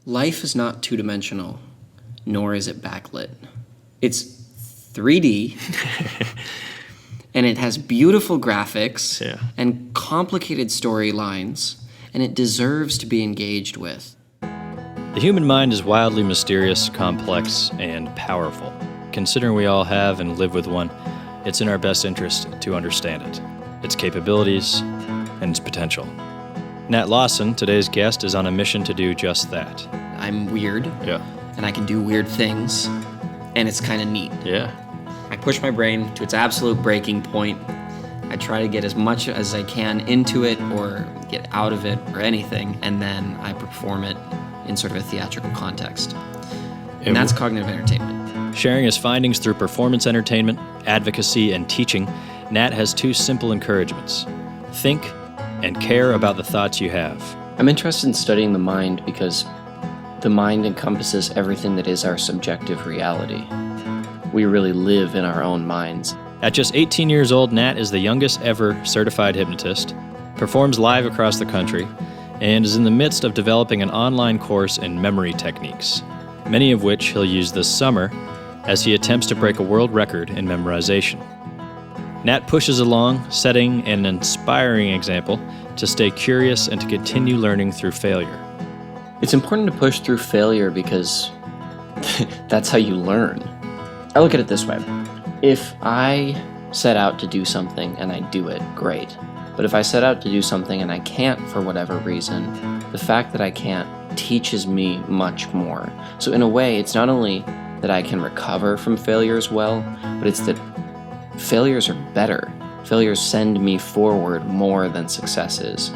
Life is not two-dimensional, nor is it backlit. It's 3D, and it has beautiful graphics and complicated storylines, and it deserves to be engaged with. The human mind is wildly mysterious, complex, and powerful. Considering we all have and live with one, it's in our best interest to understand it, its capabilities, and its potential. Nat Lawson, today's guest, is on a mission to do just that. I'm weird, and I can do weird things, and it's kind of neat. I push my brain to its absolute breaking point. I try to get as much as I can into it or get out of it or anything, and then I perform it in sort of a theatrical context. And that's cognitive entertainment. Sharing his findings through performance entertainment, advocacy, and teaching, Nat has two simple encouragements. Think and care about the thoughts you have. I'm interested in studying the mind because the mind encompasses everything that is our subjective reality. We really live in our own minds. At just 18 years old, Nat is the youngest ever certified hypnotist, performs live across the country, and is in the midst of developing an online course in memory techniques, many of which he'll use this summer as he attempts to break a world record in memorization. Nat pushes along, setting an inspiring example to stay curious and to continue learning through failure. It's important to push through failure because that's how you learn. I look at it this way. If I set out to do something and I do it, great. But if I set out to do something and I can't for whatever reason, the fact that I can't teaches me much more. So in a way, it's not only that I can recover from failures well, but it's that failures are better. Failures send me forward more than successes.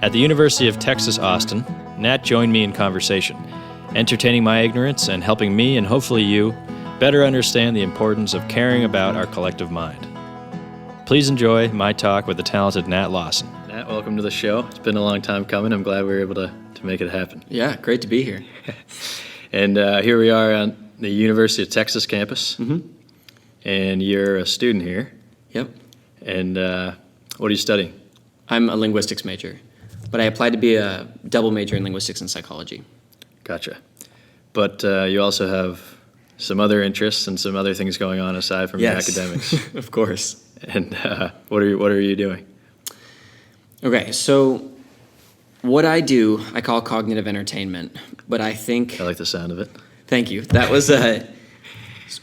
At the University of Texas, Austin, Nat joined me in conversation, entertaining my ignorance and helping me, and hopefully you, better understand the importance of caring about our collective mind. Please enjoy my talk with the talented Nat Lawson. Nat, welcome to the show. It's been a long time coming. I'm glad we were able to make it happen. Yeah, great to be here. And here we are on the University of Texas campus. And you're a student here. Yep. And what are you studying? I'm a linguistics major, but I applied to be a double major in linguistics and psychology. Gotcha. But you also have some other interests and some other things going on aside from your academics. Of course. And what are you doing? Okay, so what I do, I call cognitive entertainment, but I think... I like the sound of it. Thank you. That was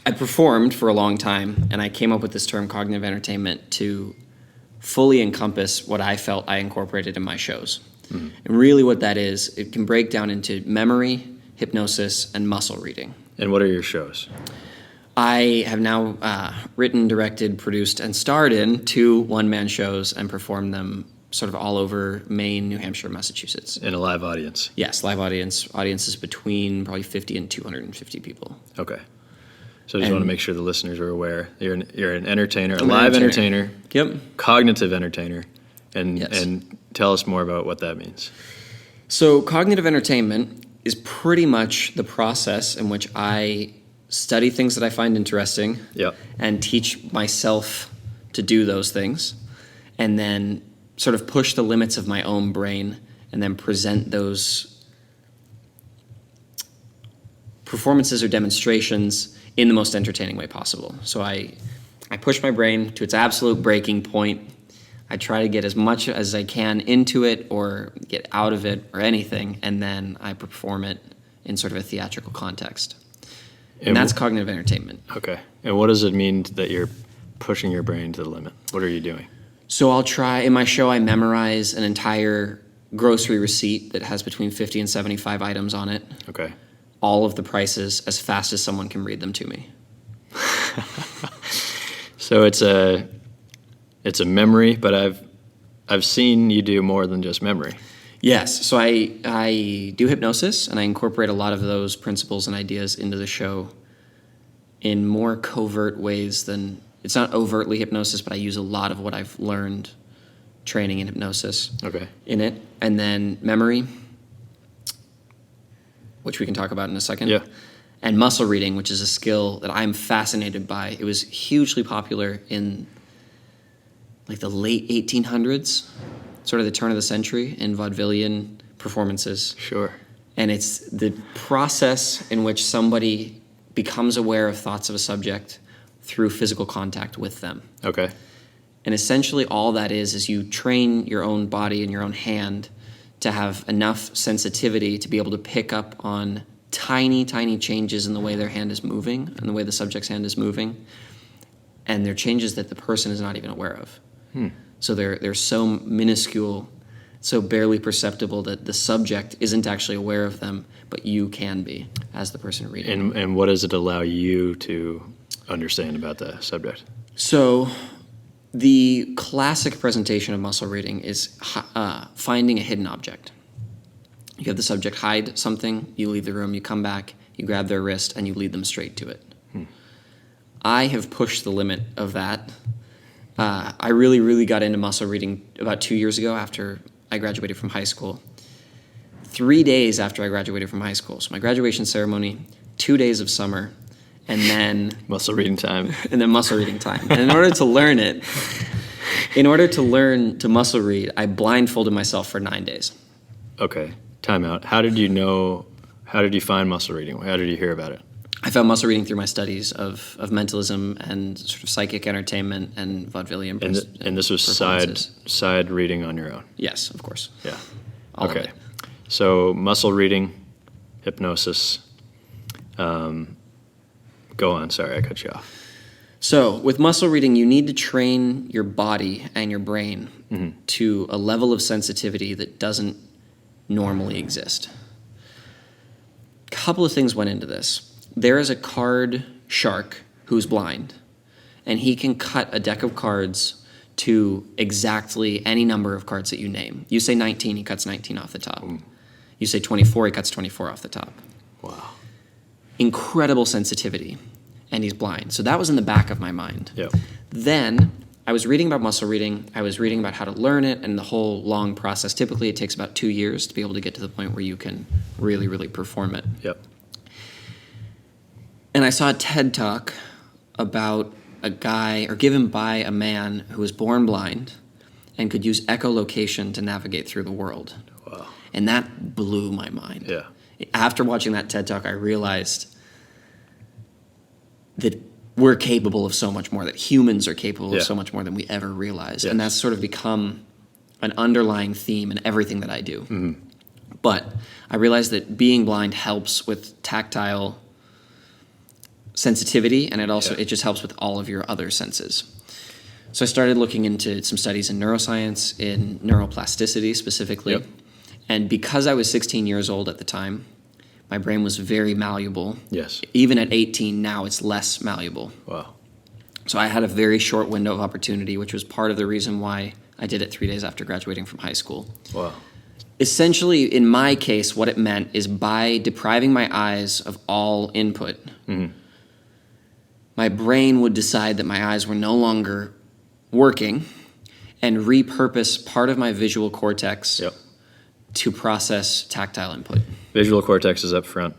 I performed for a long time, and I came up with this term cognitive entertainment to fully encompass what I felt I incorporated in my shows. And really what that is, it can break down into memory, hypnosis, and muscle reading. And what are your shows? I have now written, directed, produced, and starred in 2 one-man shows and performed them sort of all over Maine, New Hampshire, Massachusetts. In a live audience? Yes, live audience. Audiences between probably 50 and 250 people. Okay. So I just want to make sure the listeners are aware. You're an entertainer, a live entertainer. Yep. Cognitive entertainer. And tell us more about what that means. So cognitive entertainment is pretty much the process in which I study things that I find interesting and teach myself to do those things, and then sort of push the limits of my own brain and then present those performances or demonstrations in the most entertaining way possible. So I push my brain to its absolute breaking point. I try to get as much as I can into it or get out of it or anything, and then I perform it in sort of a theatrical context. And that's cognitive entertainment. Okay. And what does it mean that you're pushing your brain to the limit? What are you doing? So I'll try, in my show, I memorize an entire grocery receipt that has between 50 and 75 items on it. Okay. All of the prices as fast as someone can read them to me. So it's a memory, but I've seen you do more than just memory. Yes, so I do hypnosis, and I incorporate a lot of those principles and ideas into the show in more covert ways than, it's not overtly hypnosis, but I use a lot of what I've learned training in hypnosis in it. And then memory, which we can talk about in a second. Yeah. And muscle reading, which is a skill that I'm fascinated by. It was hugely popular in like the late 1800s, sort of the turn of the century, in vaudevillian performances. Sure. And it's the process in which somebody becomes aware of thoughts of a subject through physical contact with them. Okay. And essentially all that is you train your own body and your own hand to have enough sensitivity to be able to pick up on tiny, tiny changes in the way their hand is moving and the way the subject's hand is moving. And they're changes that the person is not even aware of. So they're so minuscule, so barely perceptible that the subject isn't actually aware of them, but you can be as the person reading. And what does it allow you to understand about the subject? So the classic presentation of muscle reading is finding a hidden object. You have the subject hide something, you leave the room, you come back, you grab their wrist, and you lead them straight to it. I have pushed the limit of that. I really, really got into muscle reading about 2 years ago after I graduated from high school. 3 days after I graduated from high school. So my graduation ceremony, 2 days of summer, and then Muscle reading time. and then muscle reading time. And in order to learn it, in order to learn to muscle read, I blindfolded myself for 9 days. Okay. Time out. How did you find muscle reading? How did you hear about it? I found muscle reading through my studies of mentalism and sort of psychic entertainment and vaudevillian. And this was side reading on your own? Yes, of course. Yeah. All of Okay. it. So muscle reading, hypnosis. Go on. Sorry, I cut you off. So with muscle reading, you need to train your body and your brain to a level of sensitivity that doesn't normally exist. A couple of things went into this. There is a card shark who's blind, and he can cut a deck of cards to exactly any number of cards that you name. You say 19, he cuts 19 off the top. You say 24, he cuts 24 off the top. Wow. Incredible sensitivity, and he's blind. So that was in the back of my mind. Yep. Then I was reading about muscle reading. I was reading about how to learn it and the whole long process. Typically, it takes about 2 years to be able to get to the point where you can really, really perform it. Yep. And I saw a TED Talk about a guy, or given by a man who was born blind and could use echolocation to navigate through the world. Wow. And that blew my mind. Yeah. After watching that TED Talk, I realized that we're capable of so much more, that humans are capable of so much more than we ever realized. Yes. And that's sort of become an underlying theme in everything that I do. But I realized that being blind helps with tactile sensitivity, and it just helps with all of your other senses. So I started looking into some studies in neuroscience, in neuroplasticity specifically. Yep. And because I was 16 years old at the time, my brain was very malleable. Yes. Even at 18 now, it's less malleable. Wow. So I had a very short window of opportunity, which was part of the reason why I did it 3 days after graduating from high school. Wow. Essentially, in my case, what it meant is by depriving my eyes of all input, my brain would decide that my eyes were no longer working and repurpose part of my visual cortex to process tactile input. Visual cortex is up front.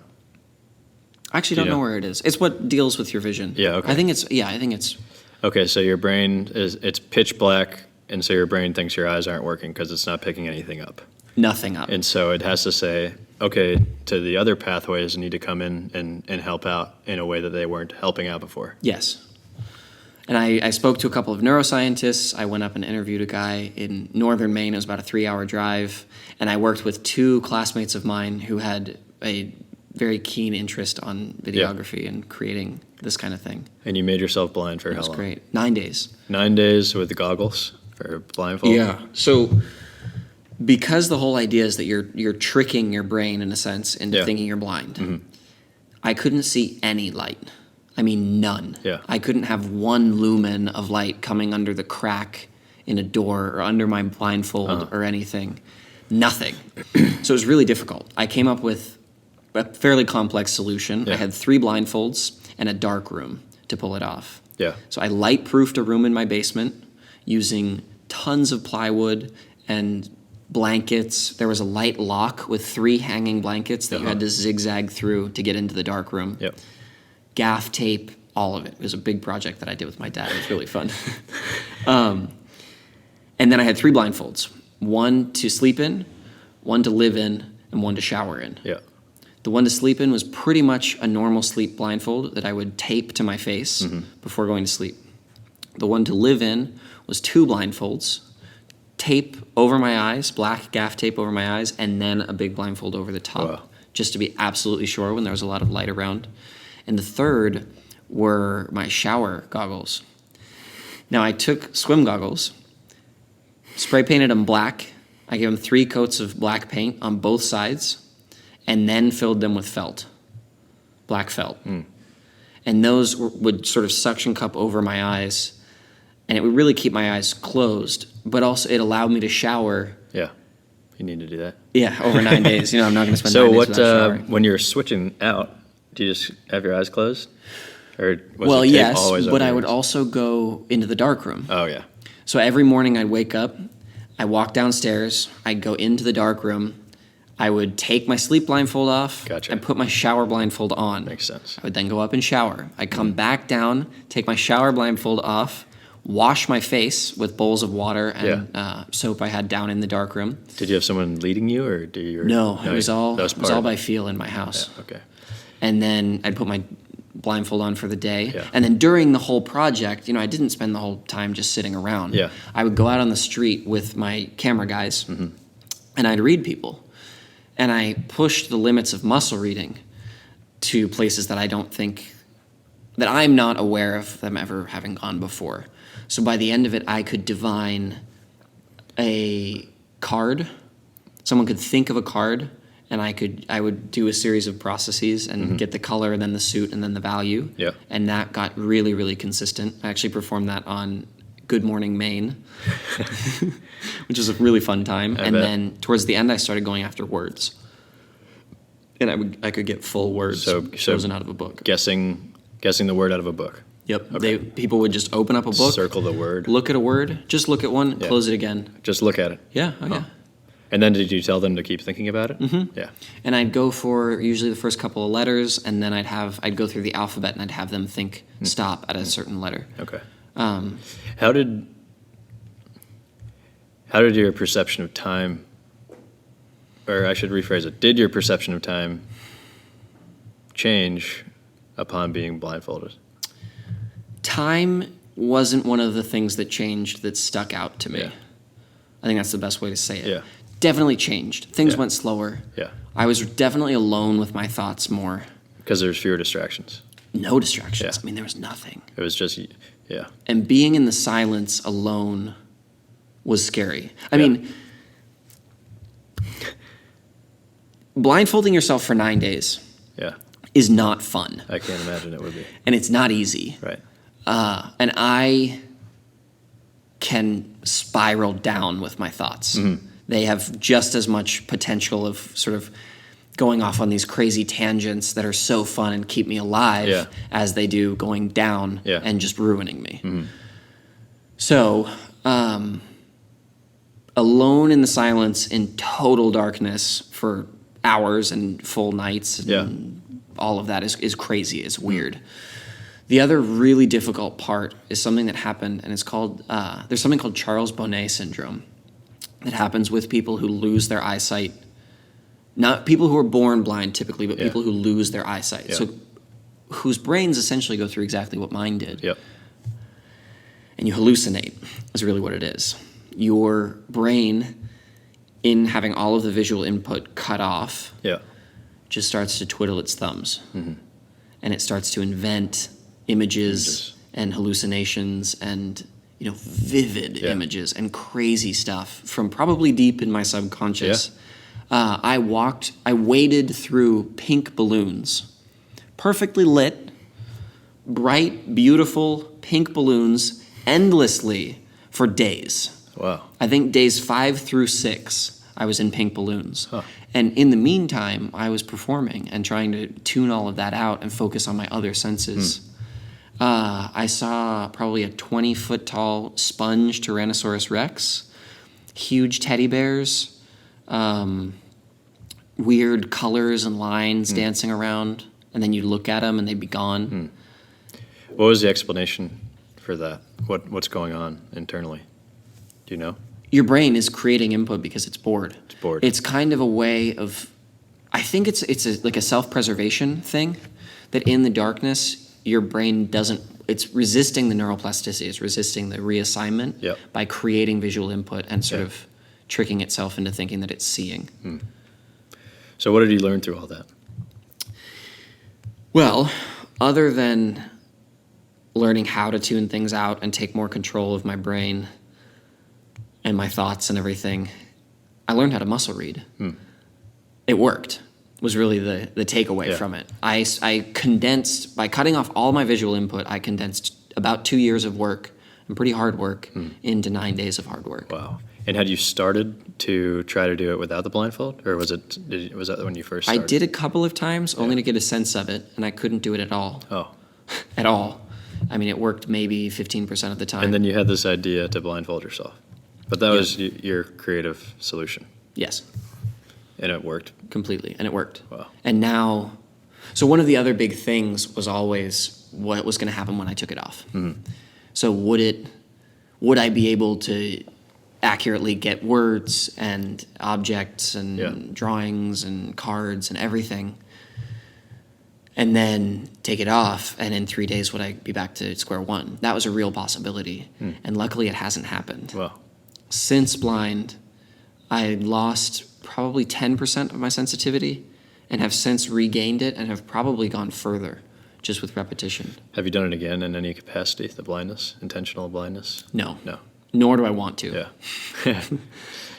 I actually don't know where it is. It's what deals with your vision. Yeah, okay. I think it's Okay, so your brain it's pitch black, and so your brain thinks your eyes aren't working because it's not picking anything up. nothing up. And so it has to say, okay, to the other pathways need to come in and help out in a way that they weren't helping out before. Yes. And I spoke to a couple of neuroscientists. I went up and interviewed a guy in northern Maine. It was about a 3-hour drive. And I worked with 2 classmates of mine who had a very keen interest on videography and creating this kind of thing. And you made yourself blind for how long? It was great. 9 days. 9 days with the goggles for blindfold? Yeah. So because the whole idea is that you're tricking your brain, in a sense, into thinking you're blind, I couldn't see any light. I mean, none. Yeah. I couldn't have 1 lumen of light coming under the crack in a door or under my blindfold or anything. Nothing. So it was really difficult. I came up with a fairly complex solution. Yeah. I had 3 blindfolds and a dark room to pull it off. Yeah. So I light-proofed a room in my basement using tons of plywood and blankets. There was a light lock with 3 hanging blankets that you had to zigzag through to get into the dark room. Yep. Gaff tape, all of it. It was a big project that I did with my dad. It was really fun. And then I had 3 blindfolds. 1 to sleep in, 1 to live in, and one to shower in. Yeah. The one to sleep in was pretty much a normal sleep blindfold that I would tape to my face before going to sleep. The one to live in was 2 blindfolds, tape over my eyes, black gaff tape over my eyes, and then a big blindfold over the top, Wow. just to be absolutely sure when there was a lot of light around. And the third were my shower goggles. Now, I took swim goggles, spray painted them black. I gave them 3 coats of black paint on both sides, and then filled them with felt, black felt. And those would sort of suction cup over my eyes, and it would really keep my eyes closed, but also it allowed me to shower. Yeah. You need to do that. Yeah, over 9 days. I'm not going to spend So 9 days what, without showering. when you're switching out, do you just have your eyes closed? Or was Well, the tape yes, always but over I your would eyes? also go into the dark room. Oh, yeah. So every morning I'd wake up, I'd walk downstairs, I'd go into the dark room, I would take my sleep blindfold off, Gotcha. and put my shower blindfold on. Makes sense. I would then go up and shower. I'd come back down, take my shower blindfold off, wash my face with bowls of water and soap I had down in the dark room. Did you have someone leading you, or do you? No, it was all that was part of by it. feel in my house. Yeah, okay. And then I'd put my blindfold on for the day. Yeah. And then during the whole project, I didn't spend the whole time just sitting around. Yeah. I would go out on the street with my camera guys and I'd read people. And I pushed the limits of muscle reading to places that that I'm not aware of them ever having gone before. So by the end of it, I could divine a card. Someone could think of a card, and I would do a series of processes and get the color, and then the suit, and then the value. Yeah. And that got really, really consistent. I actually performed that on Good Morning Maine, which was a really fun time. I And bet. then towards the end, I started going after words, and I could get full words chosen out of a book. Guessing the word out of a book. Yep. Okay. People would just open up a book, Circle the word. look at a word, just look at one, Yeah. close it again. Just look at it. Yeah. Oh, yeah. And then did you tell them to keep thinking about it? Mm-hmm. Yeah. And I'd go for usually the first couple of letters, and then I'd go through the alphabet, and I'd have them think stop at a certain letter. Okay. Um, How did your perception of time, or I should rephrase it, did your perception of time change upon being blindfolded? Time wasn't one of the things that changed that stuck out to me. Yeah. I think that's the best way to say it. Yeah. Definitely changed. Things Yeah. went slower. Yeah. I was definitely alone with my thoughts more. Because there's fewer distractions. No distractions. Yeah. I mean, there was nothing. It was just, yeah. And being in the silence alone was scary. I Yeah. mean, blindfolding yourself for 9 days Yeah. is not fun, I can't imagine it would be. and it's not easy. Right. And I can spiral down with my thoughts. They have just as much potential of sort of going off on these crazy tangents that are so fun and keep me alive Yeah. as they do going down Yeah. and just ruining me. So, alone in the silence in total darkness for hours and full nights and Yeah. all of that is crazy. It's weird. The other really difficult part is something that happened, and it's called, there's something called Charles Bonnet syndrome that happens with people who lose their eyesight. Not people who are born blind typically, but Yeah. people who lose their eyesight. Yeah. So whose brains essentially go through exactly what mine did. Yep. And you hallucinate is really what it is. Your brain, in having all of the visual input cut off, Yeah. just starts to twiddle its thumbs. And it starts to invent images and hallucinations and vivid Yeah. images and crazy stuff from probably deep in my subconscious. I waded through pink balloons, perfectly lit, bright, beautiful pink balloons endlessly for days. Wow. I think days 5 through 6, I was in pink balloons. Huh. And in the meantime, I was performing and trying to tune all of that out and focus on my other senses. I saw probably a 20-foot tall sponge Tyrannosaurus Rex, huge teddy bears, weird colors and lines dancing around, and then you look at them and they'd be gone. What was the explanation for that? What's going on internally? Do you know? Your brain is creating input because it's bored. It's bored. It's kind of a way of think it's like a self-preservation thing, that in the darkness, your brain it's resisting the neuroplasticity, it's resisting the reassignment Yep. by creating visual input and sort Yeah. of tricking itself into thinking that it's seeing. So what did you learn through all that? Well, other than learning how to tune things out and take more control of my brain and my thoughts and everything, I learned how to muscle read. It worked, was really the takeaway Yeah. from it. I condensed, by cutting off all my visual input, I condensed about 2 years of work, and pretty hard work, into 9 days of hard work. Wow. And had you started to try to do it without the blindfold, or was that when you first I started? did a couple of times, only to get a sense of it, and I couldn't do it at all. Oh. At all. I mean, it worked maybe 15% of the time. And then you had this idea to blindfold yourself. But that was your creative solution. Yes. And it worked. Completely, and it worked. Wow. And now, so one of the other big things was always what was going to happen when I took it off. So would I be able to accurately get words and objects and drawings and cards and everything, and then take it off, and in 3 days would I be back to square one? That was a real possibility, and luckily it hasn't happened. Wow. Since blind, I lost probably 10% of my sensitivity and have since regained it and have probably gone further just with repetition. Have you done it again in any capacity, the blindness, intentional blindness? No. No. Nor do I want to. Yeah.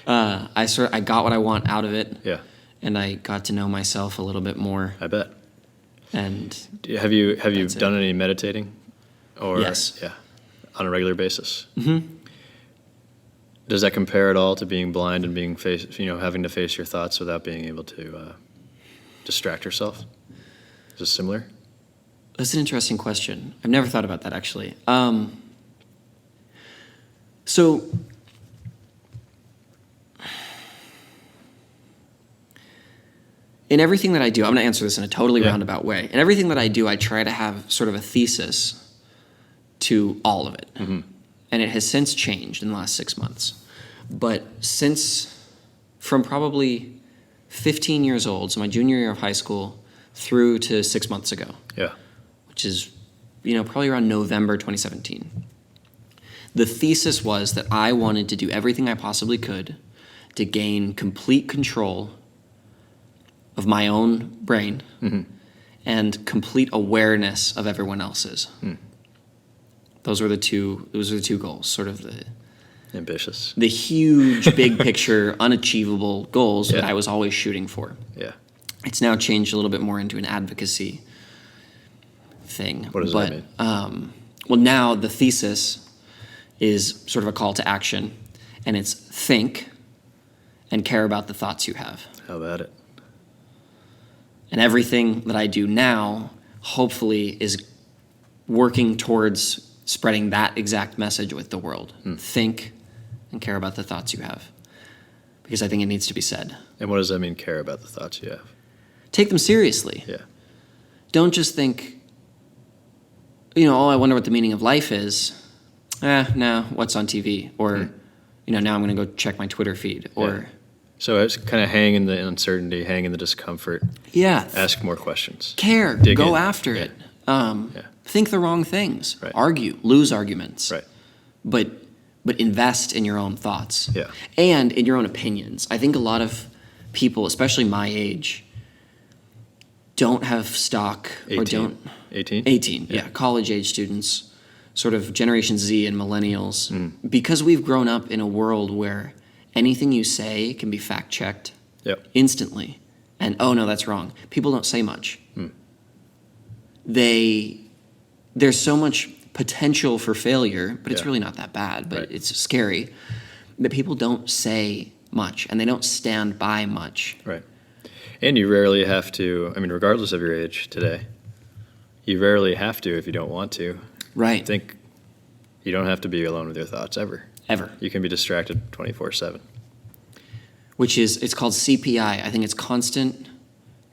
I got what I want out of it, Yeah. and I got to know myself a little bit more. I bet. And Have you That's done any meditating? Or Yes. Yeah. On a regular basis? Does that compare at all to being blind and being having to face your thoughts without being able to distract yourself? Is it similar? that's an interesting question. I've never thought about that, actually. So in everything that I do, I'm going to answer this in a totally roundabout way. In everything that I do, I try to have sort of a thesis to all of it. And it has since changed in the last 6 months. But from probably 15 years old, so my junior year of high school, through to 6 months ago, Yeah. which is, probably around November 2017. The thesis was that I wanted to do everything I possibly could to gain complete control of my own brain and complete awareness of everyone else's. Those were the two goals, sort of Ambitious. the huge, big picture, unachievable goals that Yeah. I was always shooting for. Yeah. It's now changed a little bit more into an advocacy thing. What does that mean? Well, now the thesis is sort of a call to action, and it's think and care about the thoughts you have. How about it? And everything that I do now, hopefully, is working towards spreading that exact message with the world. Think and care about the thoughts you have, because I think it needs to be said. And what does that mean, care about the thoughts you have? Take them seriously. Yeah. Don't just think, oh, I wonder what the meaning of life is. No, what's on TV? Or, now I'm going to go check my Twitter feed. Or, So it's kind of hang in the uncertainty, hang in the discomfort, ask more questions. care, Dig go in. after it. Think the wrong things. Right. Argue, lose arguments. Right. But invest in your own thoughts. Yeah. And in your own opinions. I think a lot of people, especially my age, don't have stock 18. or don't 18? yeah, college age students, sort of Generation Z and millennials, because we've grown up in a world where anything you say can be fact checked Yep. instantly, and oh no, that's wrong. People don't say much. There's so much potential for failure, but it's Yeah. really not that bad. But Right. it's scary that people don't say much and they don't stand by much. Right. And you rarely have to, regardless of your age today, you rarely have to if you don't want to. Right. I think you don't have to be alone with your thoughts ever. Ever. You can be distracted 24/7. Which is, it's called CPI. I think it's constant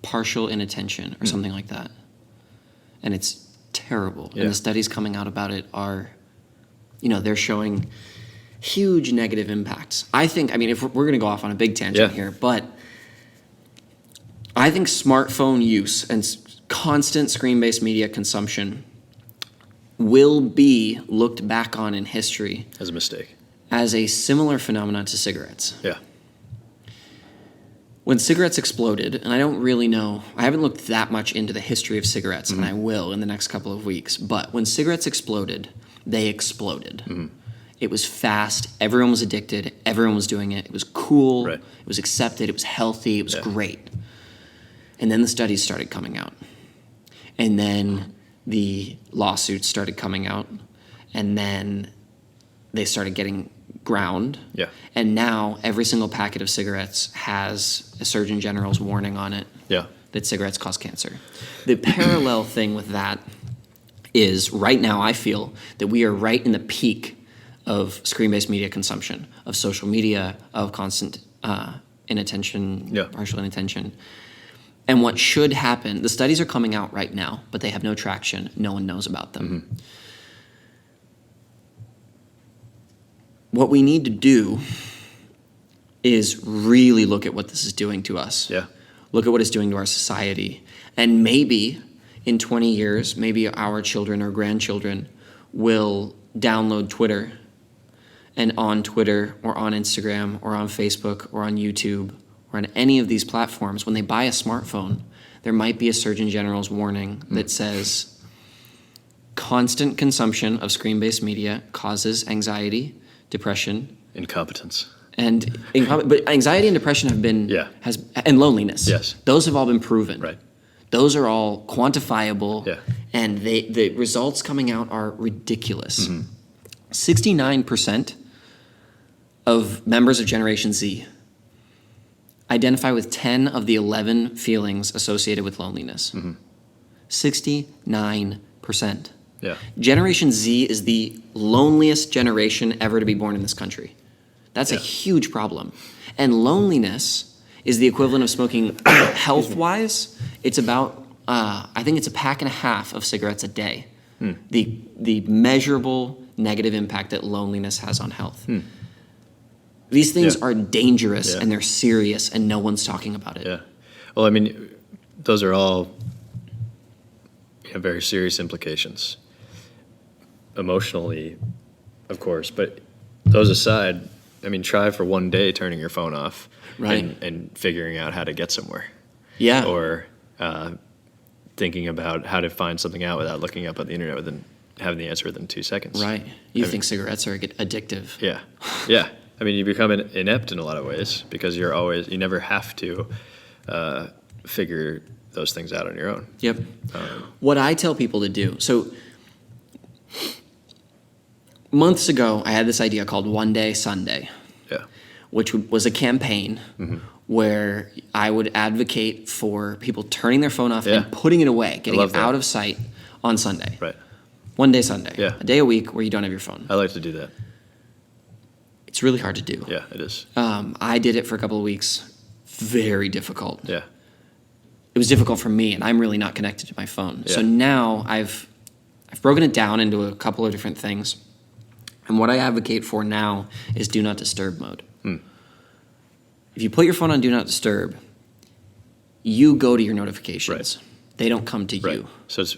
partial inattention or something like that. And it's terrible. Yeah. And the studies coming out about it are, they're showing huge negative impacts. I think, if we're going to go off on a big tangent Yeah. here, but I think smartphone use and constant screen-based media consumption will be looked back on in history as a mistake, as a similar phenomenon to cigarettes. Yeah. When cigarettes exploded, and I don't really know, I haven't looked that much into the history of cigarettes, and I will in the next couple of weeks, but when cigarettes exploded, they exploded. It was fast, everyone was addicted, everyone was doing it, it was cool, Right. it was accepted, it was healthy, it was great. And then the studies started coming out. And then the lawsuits started coming out, and then they started getting ground. Yeah. And now every single packet of cigarettes has a Surgeon General's warning on it Yeah. that cigarettes cause cancer. The parallel thing with that is right now I feel that we are right in the peak of screen-based media consumption, of social media, of constant inattention, partial inattention. And what should happen, the studies are coming out right now, but they have no traction. No one knows about them. What we need to do is really look at what this is doing to us. Yeah. Look at what it's doing to our society. And maybe in 20 years, maybe our children or grandchildren will download Twitter, and on Twitter or on Instagram or on Facebook or on YouTube or on any of these platforms, when they buy a smartphone, there might be a Surgeon General's warning that says constant consumption of screen-based media causes anxiety, depression, Incompetence. but anxiety and depression have been and loneliness. Yes. Those have all been proven. Right. Those are all quantifiable. Yeah. And the results coming out are ridiculous. 69% of members of Generation Z identify with 10 of the 11 feelings associated with loneliness. 69%. Yeah. Generation Z is the loneliest generation ever to be born in this country. That's a huge problem. And loneliness is the equivalent of smoking health-wise. It's about, I think it's a pack and a half of cigarettes a day. The measurable negative impact that loneliness has on health. These things are dangerous and they're serious and no one's talking about it. Yeah. Well, I mean, those are all very serious implications. Emotionally, of course, but those aside, I mean, try for one day turning your phone off and figuring out how to get somewhere. Yeah. Or thinking about how to find something out without looking up on the internet within having the answer within 2 seconds. Right. You think cigarettes are addictive. Yeah. Yeah. I mean, you become inept in a lot of ways because you never have to figure those things out on your own. Yep. What I tell people to do, so months ago, I had this idea called One Day Sunday, which was a campaign where I would advocate for people turning their phone off and putting it away, getting it out of sight on Sunday. Right. One day Sunday. Yeah. A day a week where you don't have your phone. I like to do that. It's really hard to do. Yeah, it is. I did it for a couple of weeks. Very difficult. Yeah. It was difficult for me, and I'm really not connected to my phone. Yeah. So now I've broken it down into a couple of different things. And what I advocate for now is do not disturb mode. If you put your phone on do not disturb, you go to your notifications. Right. They don't come to you. So it's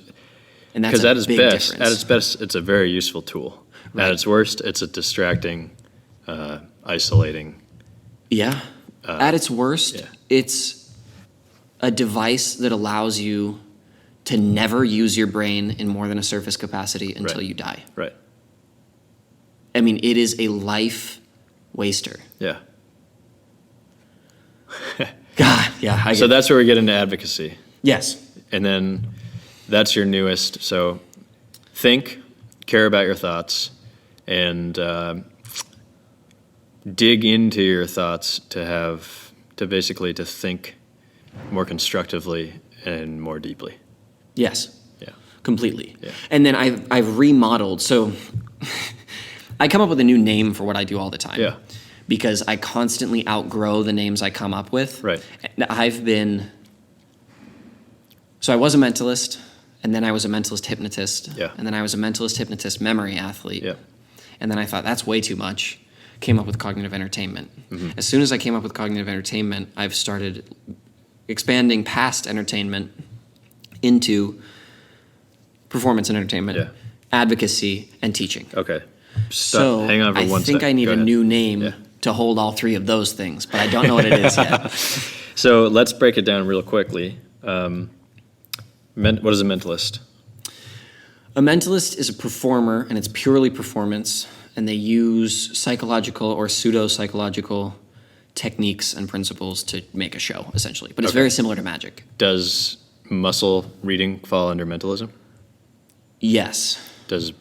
and that's a big difference. At its best, it's a very useful tool. Right. At its worst, it's a distracting, isolating. Yeah. At its worst, it's a device that allows you to never use your brain in more than a surface capacity until you die. Right. I mean, it is a life waster. Yeah. God, yeah. So that's where we get into advocacy. Yes. And then that's your newest. So think, care about your thoughts, and dig into your thoughts to think more constructively and more deeply. Yes. Yeah. Completely. Yeah. And then I've remodeled. So I come up with a new name for what I do all the time. Yeah. Because I constantly outgrow the names I come up with. Right. So I was a mentalist, and then I was a mentalist hypnotist. Yeah. And then I was a mentalist hypnotist memory athlete. Yeah. And then I thought, that's way too much. Came up with cognitive entertainment. As soon as I came up with cognitive entertainment, I've started expanding past entertainment into performance and entertainment, Yeah. advocacy, and teaching. Okay. So Hang on for I one think sec. I need Go a ahead. new name Yeah. to hold all three of those things, but I don't know what it is yet. So let's break it down real quickly. What is a mentalist? A mentalist is a performer, and it's purely performance, and they use psychological or pseudo-psychological techniques and principles to make a show, essentially. But it's very similar to magic. Does muscle reading fall under mentalism? Yes. Does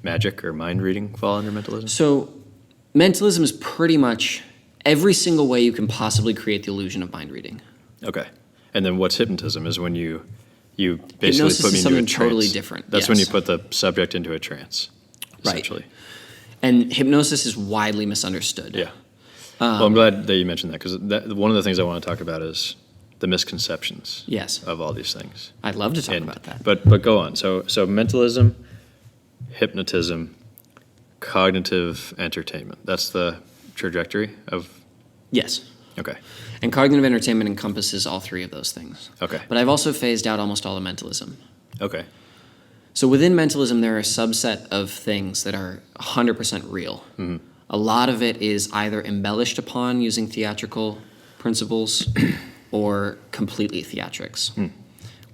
magic or mind reading fall under mentalism? So mentalism is pretty much every single way you can possibly create the illusion of mind reading. Okay. And then what's hypnotism is when you basically Hypnosis put me is into a something trance. totally different, That's when you yes. put the subject into a trance, Right. essentially. And hypnosis is widely misunderstood. Yeah. Well, I'm glad that you mentioned that, because one of the things I want to talk about is the misconceptions Yes. of all these things. I'd love to talk about that. But go on. So mentalism, hypnotism, cognitive entertainment. That's the trajectory of. Yes. Okay. And cognitive entertainment encompasses all three of those things. Okay. But I've also phased out almost all of mentalism. Okay. So within mentalism, there are a subset of things that are 100% real. Mm-hmm. A lot of it is either embellished upon using theatrical principles or completely theatrics.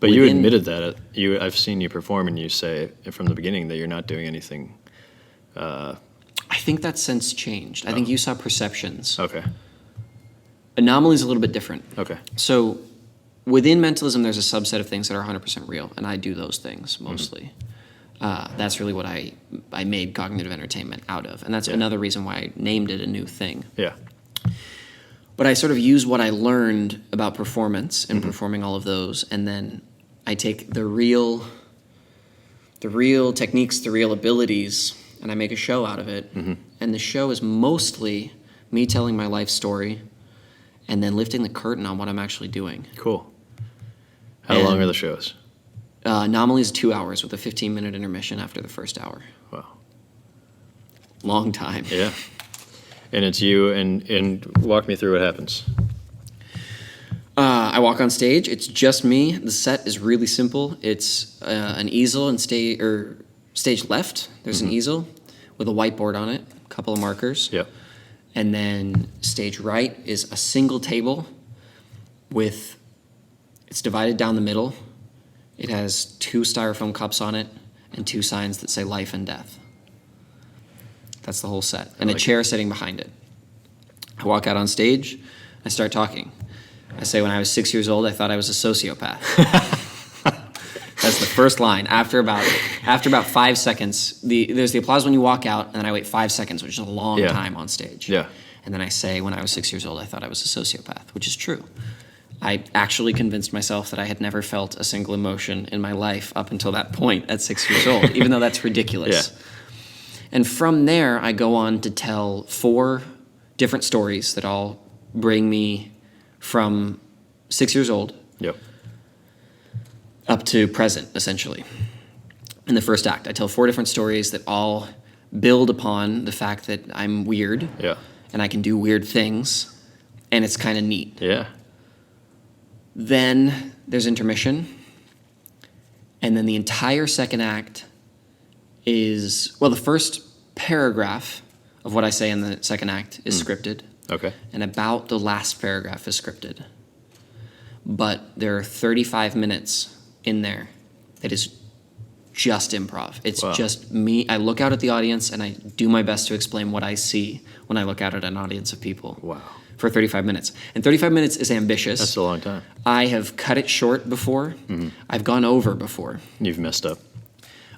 But you Within- admitted that I've seen you perform, and you say from the beginning that you're not doing anything. I think that sense changed. I think you saw perceptions. Okay. Anomaly is a little bit different. Okay. So within mentalism, there's a subset of things that are 100% real, and I do those things mostly. That's really what I made cognitive entertainment out of, and that's another reason why I named it a new thing. Yeah. But I sort of use what I learned about performance and performing all of those, and then I take the real techniques, the real abilities, and I make a show out of it. And the show is mostly me telling my life story and then lifting the curtain on what I'm actually doing. Cool. How long are the shows? Nominally is 2 hours with a 15-minute intermission after the first hour. Wow. Long time. Yeah. And it's you, and walk me through what happens. I walk on stage. It's just me. The set is really simple. It's an easel and stage left. There's an easel with a whiteboard on it, a couple of markers. Yep. And then stage right is a single table it's divided down the middle. It has 2 styrofoam cups on it and 2 signs that say life and death. That's the whole set. And a chair sitting behind it. I walk out on stage. I start talking. I say when I was 6 years old, I thought I was a sociopath. That's the first line. After about 5 seconds, there's the applause when you walk out, and then I wait 5 seconds, which is a long time on stage. Yeah. And then I say, when I was 6 years old, I thought I was a sociopath, which is true. I actually convinced myself that I had never felt a single emotion in my life up until that point at 6 years old, even though that's ridiculous. Yeah. And from there, I go on to tell 4 different stories that all bring me from 6 years old Yep. up to present, essentially. In the first act, I tell 4 different stories that all build upon the fact that I'm weird Yeah. and I can do weird things, and it's kind of neat. Yeah. Then there's intermission, and then the entire second act is, well, the first paragraph of what I say in the second act is scripted, Okay. and about the last paragraph is scripted. But there are 35 minutes in there that is just improv. It's just me. I look out at the audience, and I do my best to explain what I see when I look out at an audience of people. Wow. For 35 minutes. And 35 minutes is ambitious. That's a long time. I have cut it short before. I've gone over before. You've messed up.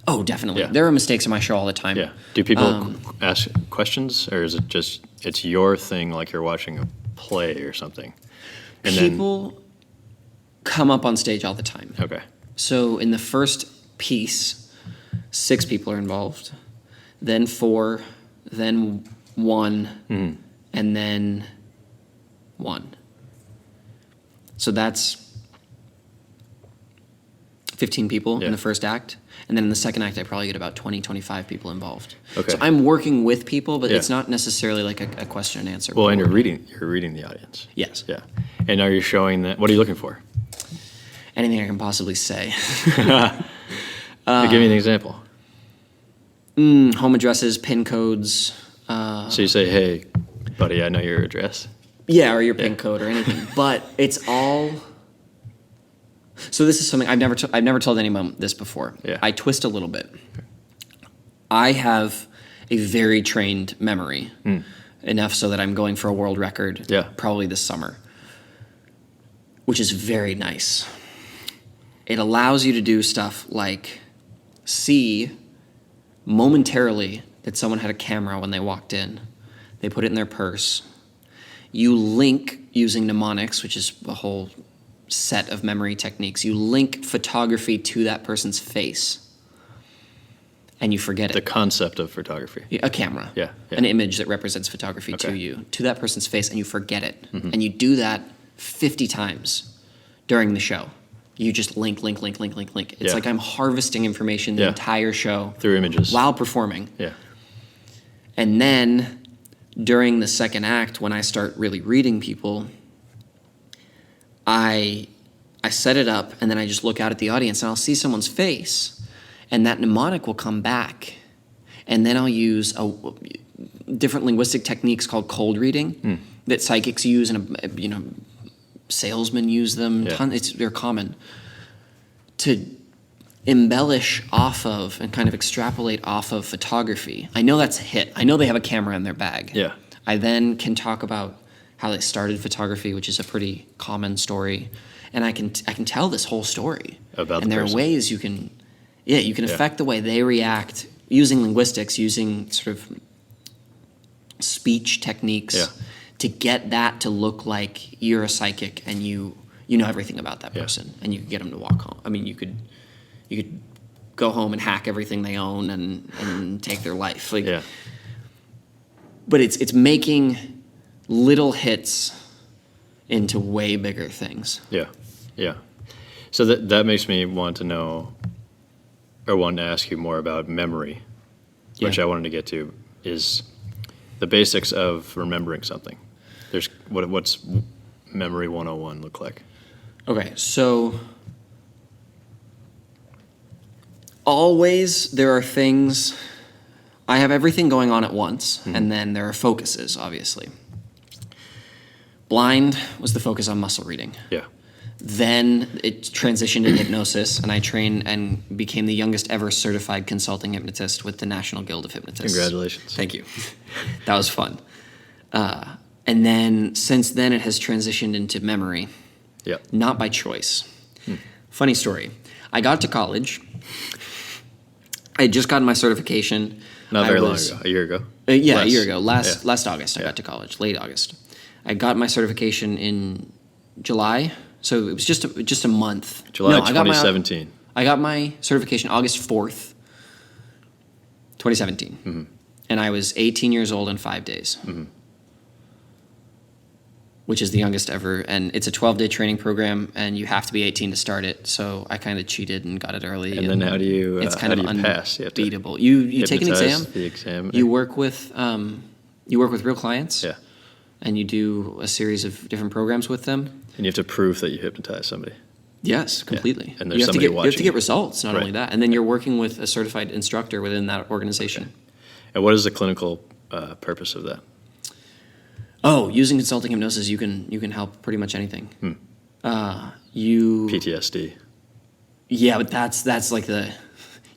Oh, definitely. Yeah. There are mistakes in my show all the time. Yeah. Do people ask questions, or is it just it's your thing, like you're watching a play or something? And People come up on stage all the time. then okay. So in the first piece, 6 people are involved, then 4, then 1, and then 1. So that's 15 people Yeah. in the first act. And then in the second act, I probably get about 20, 25 people involved. Okay. So I'm working with people, but Yeah. it's not necessarily like a question and answer. Well, and board. you're reading the audience. Yes. Yeah. And are you showing that? What are you looking for? Anything I can possibly say. Give me an example. Home addresses, PIN codes. So you say, "Hey, buddy, I know your address." Yeah, or your PIN code or anything. But it's all... So this is something I've never told anyone this before. Yeah. I twist a little bit. I have a very trained memory, enough so that I'm going for a world record probably this summer, which is very nice. It allows you to do stuff like see momentarily that someone had a camera when they walked in. They put it in their purse. You link using mnemonics, which is a whole set of memory techniques. You link photography to that person's face, and you forget The it. concept of photography. A camera. Yeah, yeah. An image that represents photography to Okay. you, to that person's face, and you forget it. And you do that 50 times during the show. You just link. It's Yeah. like I'm harvesting information the Yeah. entire show Through images. while performing. Yeah. And then during the second act, when I start really reading people, I set it up, and then I just look out at the audience, and I'll see someone's face, and that mnemonic will come back. And then I'll use different linguistic techniques called cold reading that psychics use, and salesmen use them. Yeah. They're common to embellish off of and kind of extrapolate off of photography. I know that's a hit. I know they have a camera in their bag. Yeah. I then can talk about how they started photography, which is a pretty common story, and I can tell this whole story About and the there person. are ways you can affect the way they react using linguistics, using sort of speech techniques Yeah. to get that to look like you're a psychic and you know everything about that Yeah. person, and you can get them to walk home. I mean, you could go home and hack everything they own and take their life. Yeah. But it's making little hits into way bigger things. Yeah. Yeah. So that makes me want to know, or want to ask you more about memory, which Yeah. I wanted to get to, is the basics of remembering something. There's what's memory 101 look like? Okay, so always there are things, I have everything going on at once, and then there are focuses, obviously. Blind was the focus on muscle reading. Yeah. Then it transitioned into hypnosis, and I trained and became the youngest ever certified consulting hypnotist with the National Guild of Hypnotists. Congratulations. Thank you. That was fun. And then since then it has transitioned into memory, Yeah. not by choice. Funny story. I got to college. I had just gotten my certification. Not very long ago. A year ago. Yeah, Less. a year ago. Yeah. Last August I got to college, late August. I got my certification in July, so it was just a month. July No, I got 2017. I got my certification August 4th, 2017. And I was 18 years old in 5 days. Which is the youngest ever, and it's a 12-day training program, and you have to be 18 to start it. So I kind of cheated and got it early. And then how do you It's kind how of do you pass? You have to unbeatable. You take an hypnotize exam. the exam. You work with real clients. Yeah. And you do a series of different programs with them. And you have to prove that you hypnotize somebody. Yes, completely. And there's you have to somebody get, You have watching to you. get results, not Right. only that, and then you're working with a certified instructor within that organization. And what is the clinical purpose of that? Oh, using consulting hypnosis, you can help pretty much anything. PTSD. Yeah, but that's like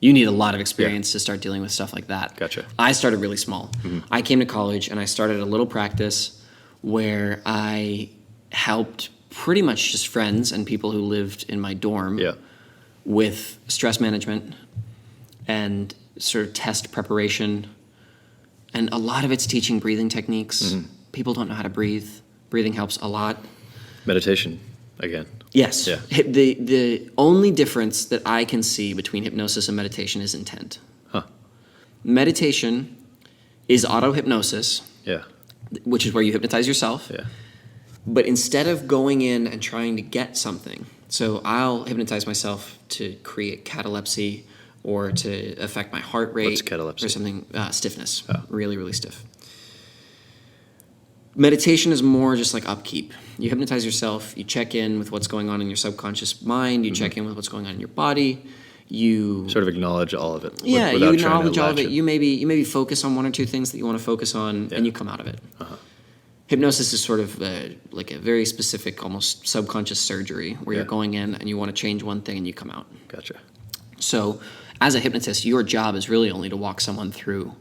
you need a lot of experience to start dealing with stuff like that. Gotcha. I started really small. I came to college and I started a little practice where I helped pretty much just friends and people who lived in my dorm Yeah. with stress management and sort of test preparation. And a lot of it's teaching breathing techniques. People don't know how to breathe. Breathing helps a lot. Meditation, again. Yes. Yeah. The only difference that I can see between hypnosis and meditation is intent. Huh. Meditation is auto-hypnosis, Yeah. which is where you hypnotize yourself. Yeah. But instead of going in and trying to get something, So I'll hypnotize myself to create catalepsy or to affect my heart rate. What's catalepsy? Or something, stiffness, really, really stiff. Meditation is more just like upkeep. You hypnotize yourself, you check in with what's going on in your subconscious mind, you check in with what's going on in your body, you sort of acknowledge all of it. Yeah, without you trying to acknowledge all of latch it. You maybe focus on one or two things that you want to focus on, and you come out of it. Hypnosis is sort of like a very specific, almost subconscious surgery where you're going in and you want to change one thing and you come out. Gotcha. So as a hypnotist, your job is really only to walk someone through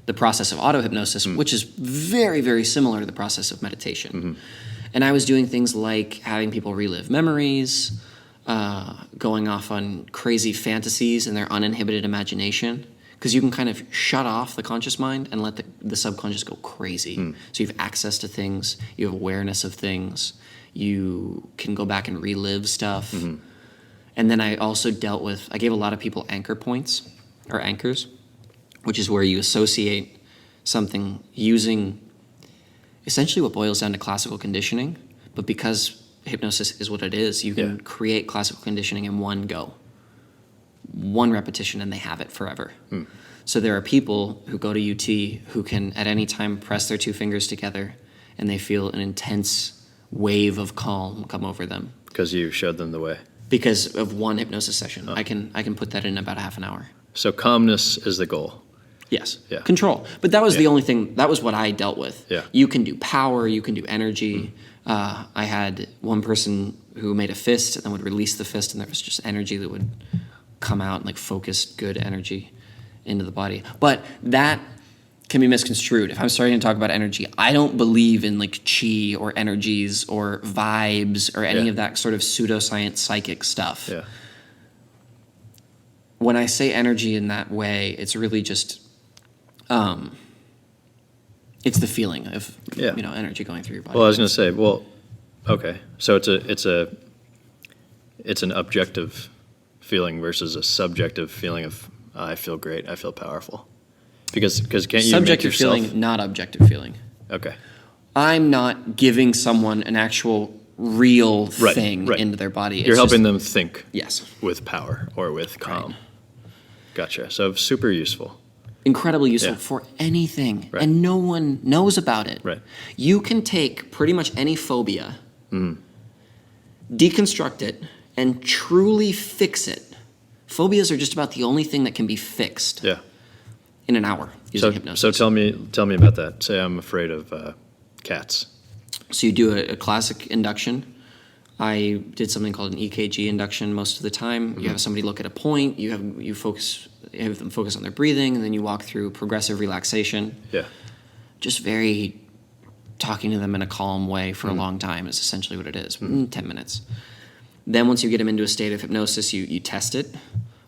the process of auto-hypnosis, which is very, very similar to the process of meditation. And I was doing things like having people relive memories, going off on crazy fantasies in their uninhibited imagination, because you can kind of shut off the conscious mind and let the subconscious go crazy. So you have access to things, you have awareness of things, you can go back and relive stuff. And then I also I gave a lot of people anchor points, or anchors, which is where you associate something using essentially what boils down to classical conditioning, but because hypnosis is what it is, you can create classical conditioning in one go. One repetition and they have it forever. So there are people who go to UT who can at any time press their two fingers together and they feel an intense wave of calm come over them. Because you showed them the way. Because of one hypnosis session. I can put that in about a half an hour. So calmness is the goal. Yes. Yeah. Control. But that was the only thing, that was what I dealt with. Yeah. You can do power, you can do energy. I had one person who made a fist and then would release the fist and there was just energy that would come out, like focused, good energy into the body. But that can be misconstrued. If I'm starting to talk about energy, I don't believe in like chi or energies or vibes or any of that sort of pseudoscience psychic stuff. Yeah. When I say energy in that way, it's really just, it's the feeling of energy going through your body. Well, I was going to say, okay, so it's an objective feeling versus a subjective feeling of I feel great, I feel powerful. Because can't you subjective make yourself... feeling, not objective feeling. Okay. I'm not giving someone an actual real thing into their body. You're helping them think. Yes. With power or with calm. Gotcha. So super useful. Incredibly useful for anything, and no one knows about it. Right. You can take pretty much any phobia, deconstruct it, and truly fix it. Phobias are just about the only thing that can be fixed. Yeah. In an hour using hypnosis. So tell me about that. Say I'm afraid of cats. So you do a classic induction. I did something called an EKG induction most of the time. You have somebody look at a point. You have them focus on their breathing, and then you walk through progressive relaxation. Yeah. Just very talking to them in a calm way for a long time is essentially what it is. 10 minutes. Then once you get them into a state of hypnosis, you test it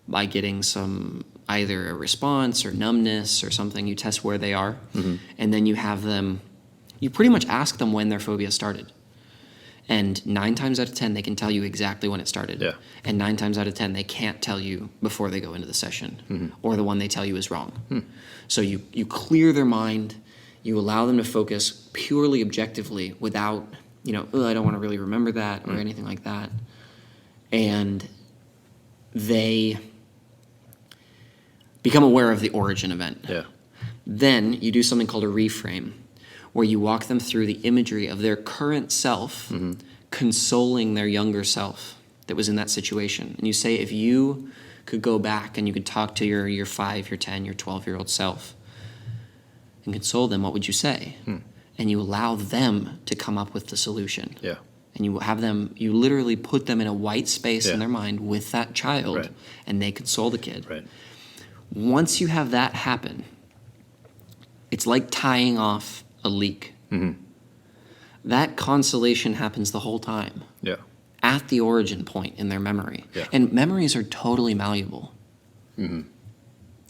by getting some either a response or numbness or something. You test where they are, and then you have them. You pretty much ask them when their phobia started. And 9 times out of 10, they can tell you exactly when it started. Yeah. And 9 times out of 10, they can't tell you before they go into the session, or the one they tell you is wrong. So you clear their mind, you allow them to focus purely objectively without, I don't want to really remember that or anything like that. And they become aware of the origin event. Yeah. Then you do something called a reframe, where you walk them through the imagery of their current self consoling their younger self that was in that situation. And you say, if you could go back and you could talk to your 5, your 10, your 12-year-old self and console them, what would you say? And you allow them to come up with the solution. Yeah. And you literally put them in a white space in their mind with that child, and they console the kid. Right. Once you have that happen, it's like tying off a leak. That consolation happens the whole time. Yeah. At the origin point in their memory. Yeah. And memories are totally malleable. I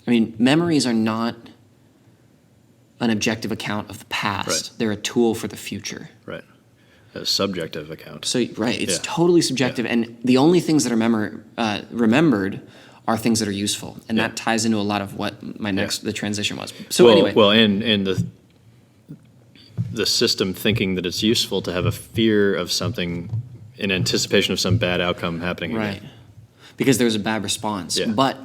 mean, memories are not an objective account of the past. Right. They're a tool for the future. Right. A subjective account. So, it's totally subjective. And the only things that are remembered are things that are useful. And that ties into a lot of what the transition was. So anyway. Well, and the system thinking that it's useful to have a fear of something in anticipation of some bad outcome happening Right. again. Because there's a bad response. Yeah. But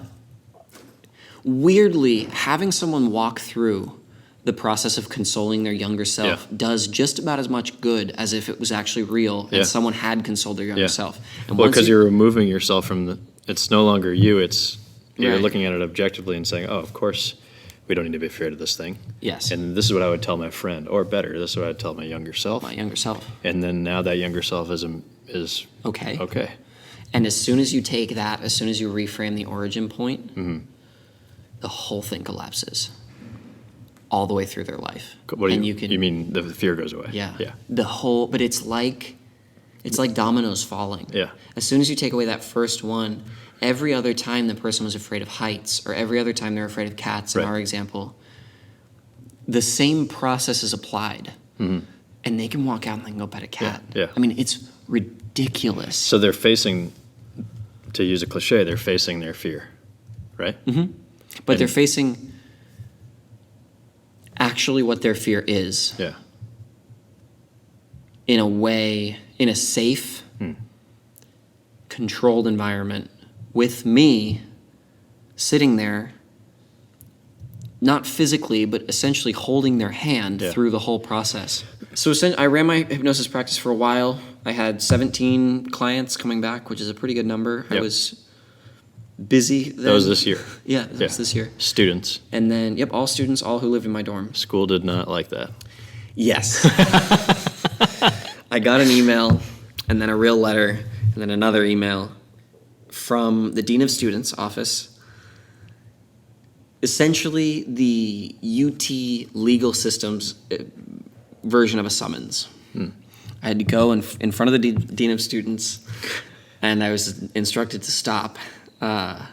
weirdly, having someone walk through the process of consoling their younger self does just about as much good as if it was actually real and someone had consoled their younger self. And Well, once because you're removing yourself from it's no longer you, you're Right. looking at it objectively and saying, oh, of course, we don't need to be afraid of this thing. Yes. And this is what I would tell my friend, or better, this is what I'd tell my younger self. My younger self. And then now that younger self is Okay. okay. And as soon as you take that, as soon as you reframe the origin point, Mm-hmm. the whole thing collapses all the way through their life. What do and you mean the fear goes away? Yeah. Yeah. But it's like dominoes falling. Yeah. As soon as you take away that first one, every other time the person was afraid of heights, or every other time they're afraid of cats, in Right. our example, the same process is applied. Mm-hmm. And they can walk out and they can go pet a cat. Yeah. I mean, it's ridiculous. So they're facing, to use a cliche, they're facing their fear, right? Mm-hmm. But they're facing actually what their fear is. Yeah. In a way, in a safe, controlled environment, with me sitting there, not physically, but essentially holding their hand through the whole process. So I ran my hypnosis practice for a while. I had 17 clients coming back, which is a pretty good number. Yep. I was busy then. That was this year. Yeah, that was this year. Students. And then, all students, all who live in my dorm. School did not like that. Yes. I got an email, and then a real letter, and then another email from the Dean of Students' office. Essentially, the UT legal system's version of a summons. I had to go in front of the Dean of Students, and I was instructed to stop. Not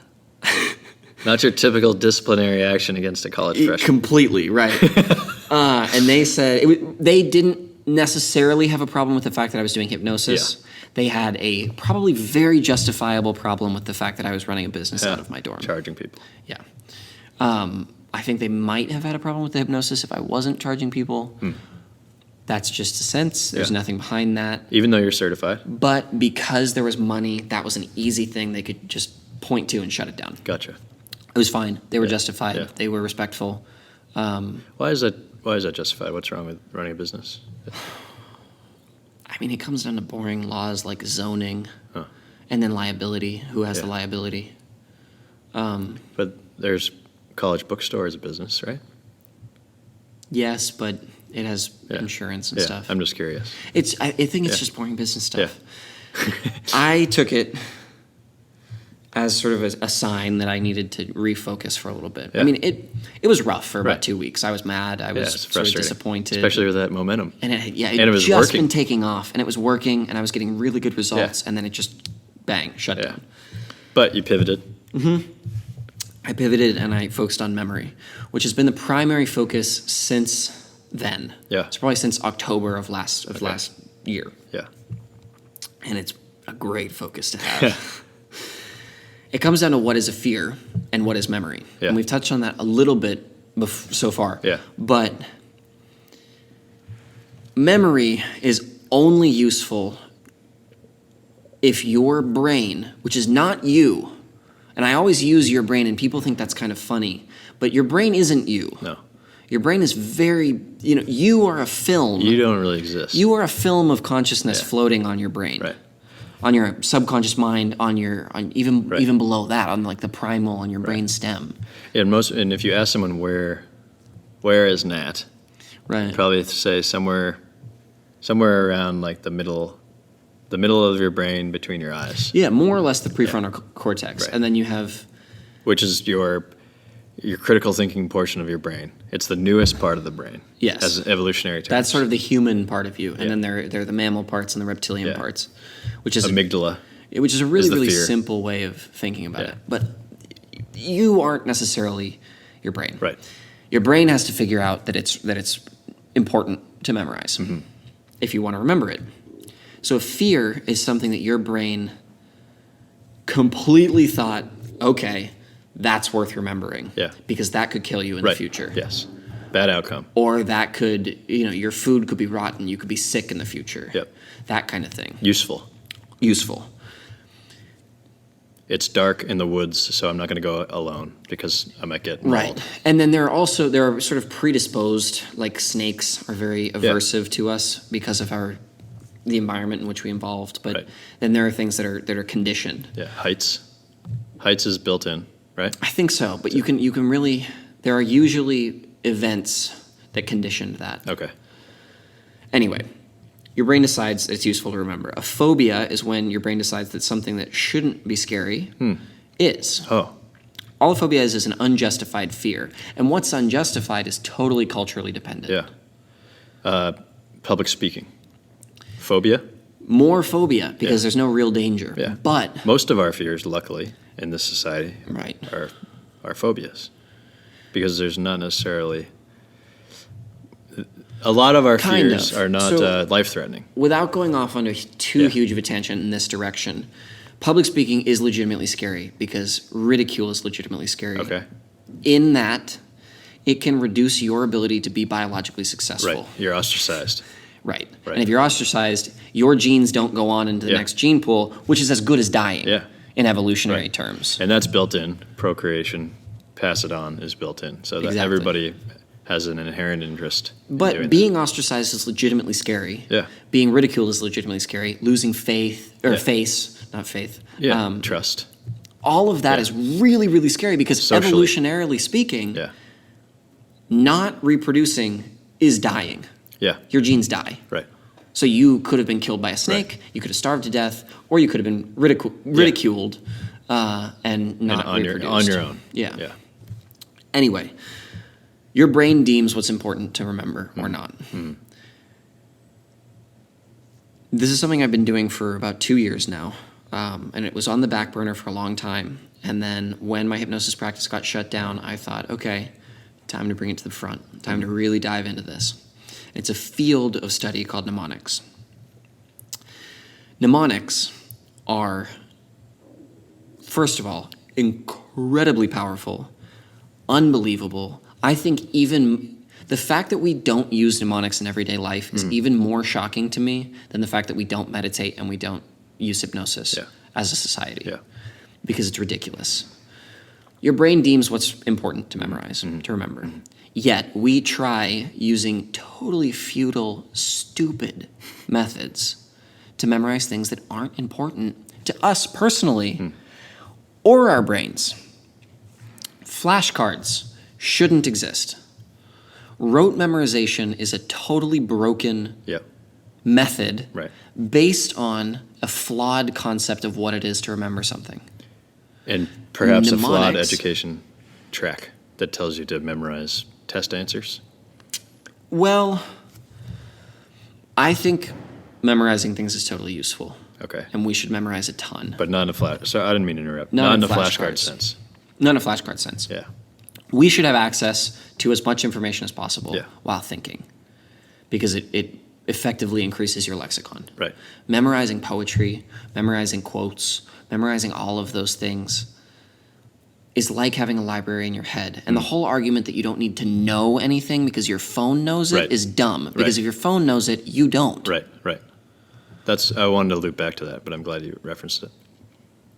your typical disciplinary action against a college freshman. Completely, right. And they said they didn't necessarily have a problem with the fact that I was doing hypnosis. Yeah. They had a probably very justifiable problem with the fact that I was running a business out of my dorm. Charging people. Yeah. I think they might have had a problem with the hypnosis if I wasn't charging people. That's just a sense. There's nothing behind that. Even though you're certified? But because there was money, that was an easy thing they could just point to and shut it down. Gotcha. It was fine. They were justified. Yeah. They were respectful. Why is that justified? What's wrong with running a business? I mean, it comes down to boring laws like zoning and then liability. Who has the liability? But there's college bookstore as a business, right? Yes, but it has insurance and stuff. I'm just curious. I think it's just boring business stuff. Yeah. I took it as sort of a sign that I needed to refocus for a little bit. Yeah. I mean, it was rough for about 2 weeks. I was mad. I was it's sort of frustrating. disappointed. Especially with that momentum. And it And it was just working. been taking off, and it was working, and I was getting really good results, and then it just, bang, shut down. But you pivoted. I pivoted, and I focused on memory, which has been the primary focus since then. Yeah. It's probably since October of last year. Yeah. And it's a great focus to have. It comes down to what is a fear and what is memory. Yeah. And we've touched on that a little bit so far. Yeah. But memory is only useful if your brain, which is not you, and I always use your brain, and people think that's kind of funny, but your brain isn't you. No. Your brain is very, you are a film. You don't really exist. You are a film of consciousness floating on your brain. Right. On your subconscious mind, even below that, on like the primal, on your brain stem. And if you ask someone where is Nat, Right. probably say somewhere around like the middle of your brain between your eyes, Yeah, more or less the prefrontal cortex. Right. And then you have, which is your critical thinking portion of your brain. It's the newest part of the brain. Yes. As evolutionary terms. that's sort of the human part of you. And then there are the mammal parts and the reptilian parts, which is amygdala. which is a really, the really fear. simple way of thinking about Yeah. it. But you aren't necessarily your brain. Right. Your brain has to figure out that it's important to memorize if you want to remember it. So fear is something that your brain completely thought, okay, that's worth remembering. Yeah. Because that could kill you in the future. Yes. Bad outcome. Or that could, your food could be rotten. You could be sick in the future. Yep. That kind of thing. Useful. useful. It's dark in the woods, so I'm not going to go alone because I might get mauled. Right. And then there are sort of predisposed, like snakes are very aversive to us because of the environment in which we evolved. But then there are things that are conditioned. Yeah, heights. Heights is built in, right? I think so, but you can really, there are usually events that conditioned that. Okay. Anyway, your brain decides it's useful to remember. A phobia is when your brain decides that something that shouldn't be scary is. Oh. All a phobia is an unjustified fear. And what's unjustified is totally culturally dependent. Yeah. Public speaking. Phobia? More phobia because there's no real danger. Yeah. But most of our fears, luckily, in this society are phobias. Because there's not necessarily... A lot of our fears are not life-threatening. Without going off on too huge of a tangent in this direction, public speaking is legitimately scary because ridicule is legitimately scary. Okay. In that, it can reduce your ability to be biologically successful. Right. You're ostracized. Right. And if you're ostracized, your genes don't go on into the next gene pool, which is as good as dying in evolutionary terms. And that's built in. Procreation, pass it on, is built in. So that everybody has an inherent interest in doing But being ostracized is legitimately scary. Yeah. Being ridiculed is legitimately scary. Losing faith, or face, not faith. Yeah, trust. All of that is really, really scary because Socially. evolutionarily speaking, not reproducing is dying. Yeah. Your genes die. Right. So you could have been killed by a snake, you could have starved to death, or you could have been ridiculed and not reproduced. On your own. Yeah. Anyway, your brain deems what's important to remember or not. Mm. This is something I've been doing for about 2 years now, and it was on the back burner for a long time. And then when my hypnosis practice got shut down, I thought, okay, time to bring it to the front. Time to really dive into this. It's a field of study called mnemonics. Mnemonics are, first of all, incredibly powerful, unbelievable. I think even the fact that we don't use mnemonics in everyday life is even more shocking to me than the fact that we don't meditate and we don't use hypnosis as a society. Yeah. Because it's ridiculous. Your brain deems what's important to memorize, to remember. Yet we try using totally futile, stupid methods to memorize things that aren't important to us personally or our brains. Flashcards shouldn't exist. Rote memorization is a totally broken method based on a flawed concept of what it is to remember something. And perhaps a flawed education track that tells you to memorize test answers? Well, I think memorizing things is totally useful. Okay. And we should memorize a ton. But not in a flash. So I didn't mean to interrupt. Not in a flashcard sense. Not in a flashcard sense. Yeah. We should have access to as much information as possible while thinking, because it effectively increases your lexicon. Right. Memorizing poetry, memorizing quotes, memorizing all of those things is like having a library in your head. And the whole argument that you don't need to know anything because your phone knows it is dumb. Because if your phone knows it, you don't. Right. I wanted to loop back to that, but I'm glad you referenced it.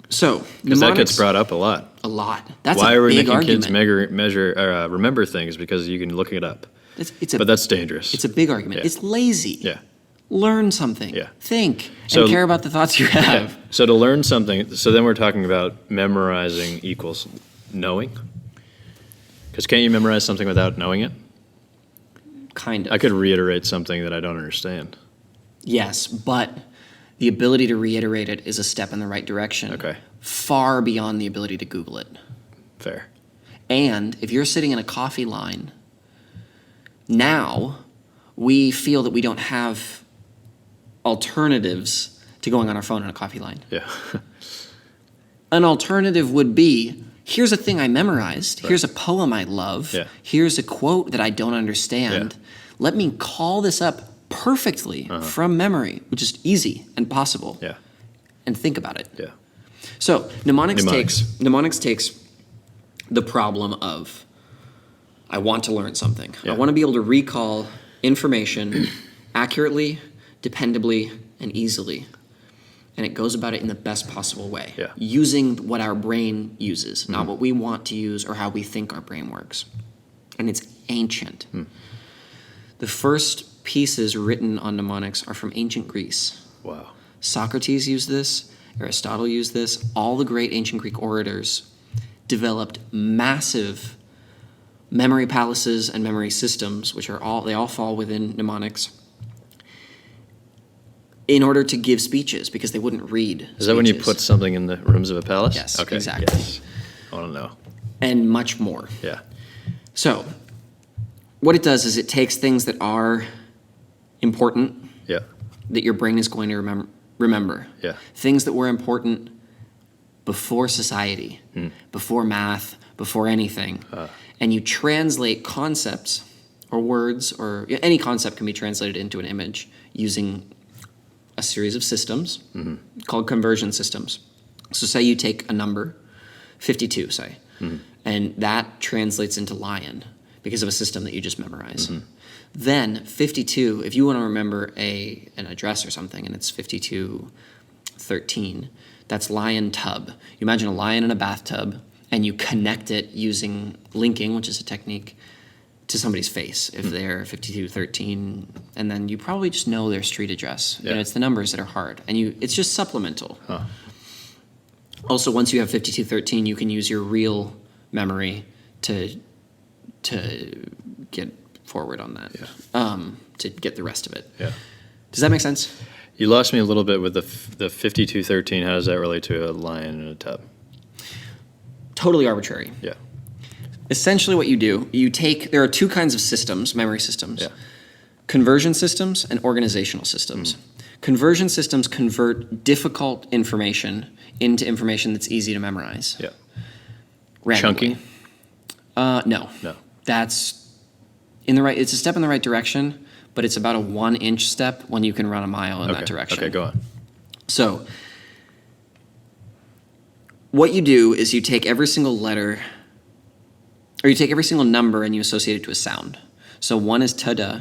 So, because that gets brought up a lot. A lot. That's Why a are we big making argument. kids remember things? Because you can look it up. But that's dangerous. It's a big argument. It's lazy. Yeah. Learn something. Yeah. Think. And care about the thoughts you have. Yeah. So to learn something, so then we're talking about memorizing equals knowing? Because can't you memorize something without knowing it? Kind of. I could reiterate something that I don't understand. Yes, but the ability to reiterate it is a step in the right direction. Okay. Far beyond the ability to Google it. Fair. And if you're sitting in a coffee line, now we feel that we don't have alternatives to going on our phone in a coffee line. Yeah. An alternative would be, here's a thing I memorized. Here's a poem I love. Here's a quote that I don't understand. Let me call this up perfectly from memory, which is easy and possible. And think about it. So mnemonics takes the problem of, I want to learn something. I want to be able to recall information accurately, dependably, and easily. and it goes about it in the best possible way, Yeah. using what our brain uses, not what we want to use or how we think our brain works. And it's ancient. The first pieces written on mnemonics are from ancient Greece. Wow. Socrates used this, Aristotle used this. All the great ancient Greek orators developed massive memory palaces and memory systems, which are they all fall within mnemonics, in order to give speeches, because they wouldn't read speeches. Is that when you put something in the rooms of a palace? Yes, okay. exactly. Yes. I want to know. And much more. Yeah. So, what it does is it takes things that are important, Yeah. that your brain is going to remember. Yeah. Things that were important before society, before math, before anything. And you translate concepts or words, or any concept can be translated into an image using a series of systems called conversion systems. So say you take a number, 52, say, and that translates into lion because of a system that you just memorize. Then 52, if you want to remember an address or something, and it's 5213, that's lion tub. You imagine a lion in a bathtub, and you connect it using linking, which is a technique, to somebody's face if they're 5213, and then you probably just know their street address. Yeah. It's the numbers that are hard, and it's just supplemental. Also, once you have 5213, you can use your real memory to get forward on that, to get the rest of it. Yeah. Does that make sense? You lost me a little bit with the 5213. How does that relate to a lion in a tub? Totally arbitrary. Yeah. Essentially what you do, there are two kinds of systems, memory systems. Yeah. Conversion systems and organizational systems. Conversion systems convert difficult information into information that's easy to memorize. Yeah. Randomly. Chunking? No. No. It's a step in the right direction, but it's about a 1-inch step when you can run a mile in that direction. Okay, go on. So, what you do is you take every single letter, or you take every single number and you associate it to a sound. So 1 is ta-da,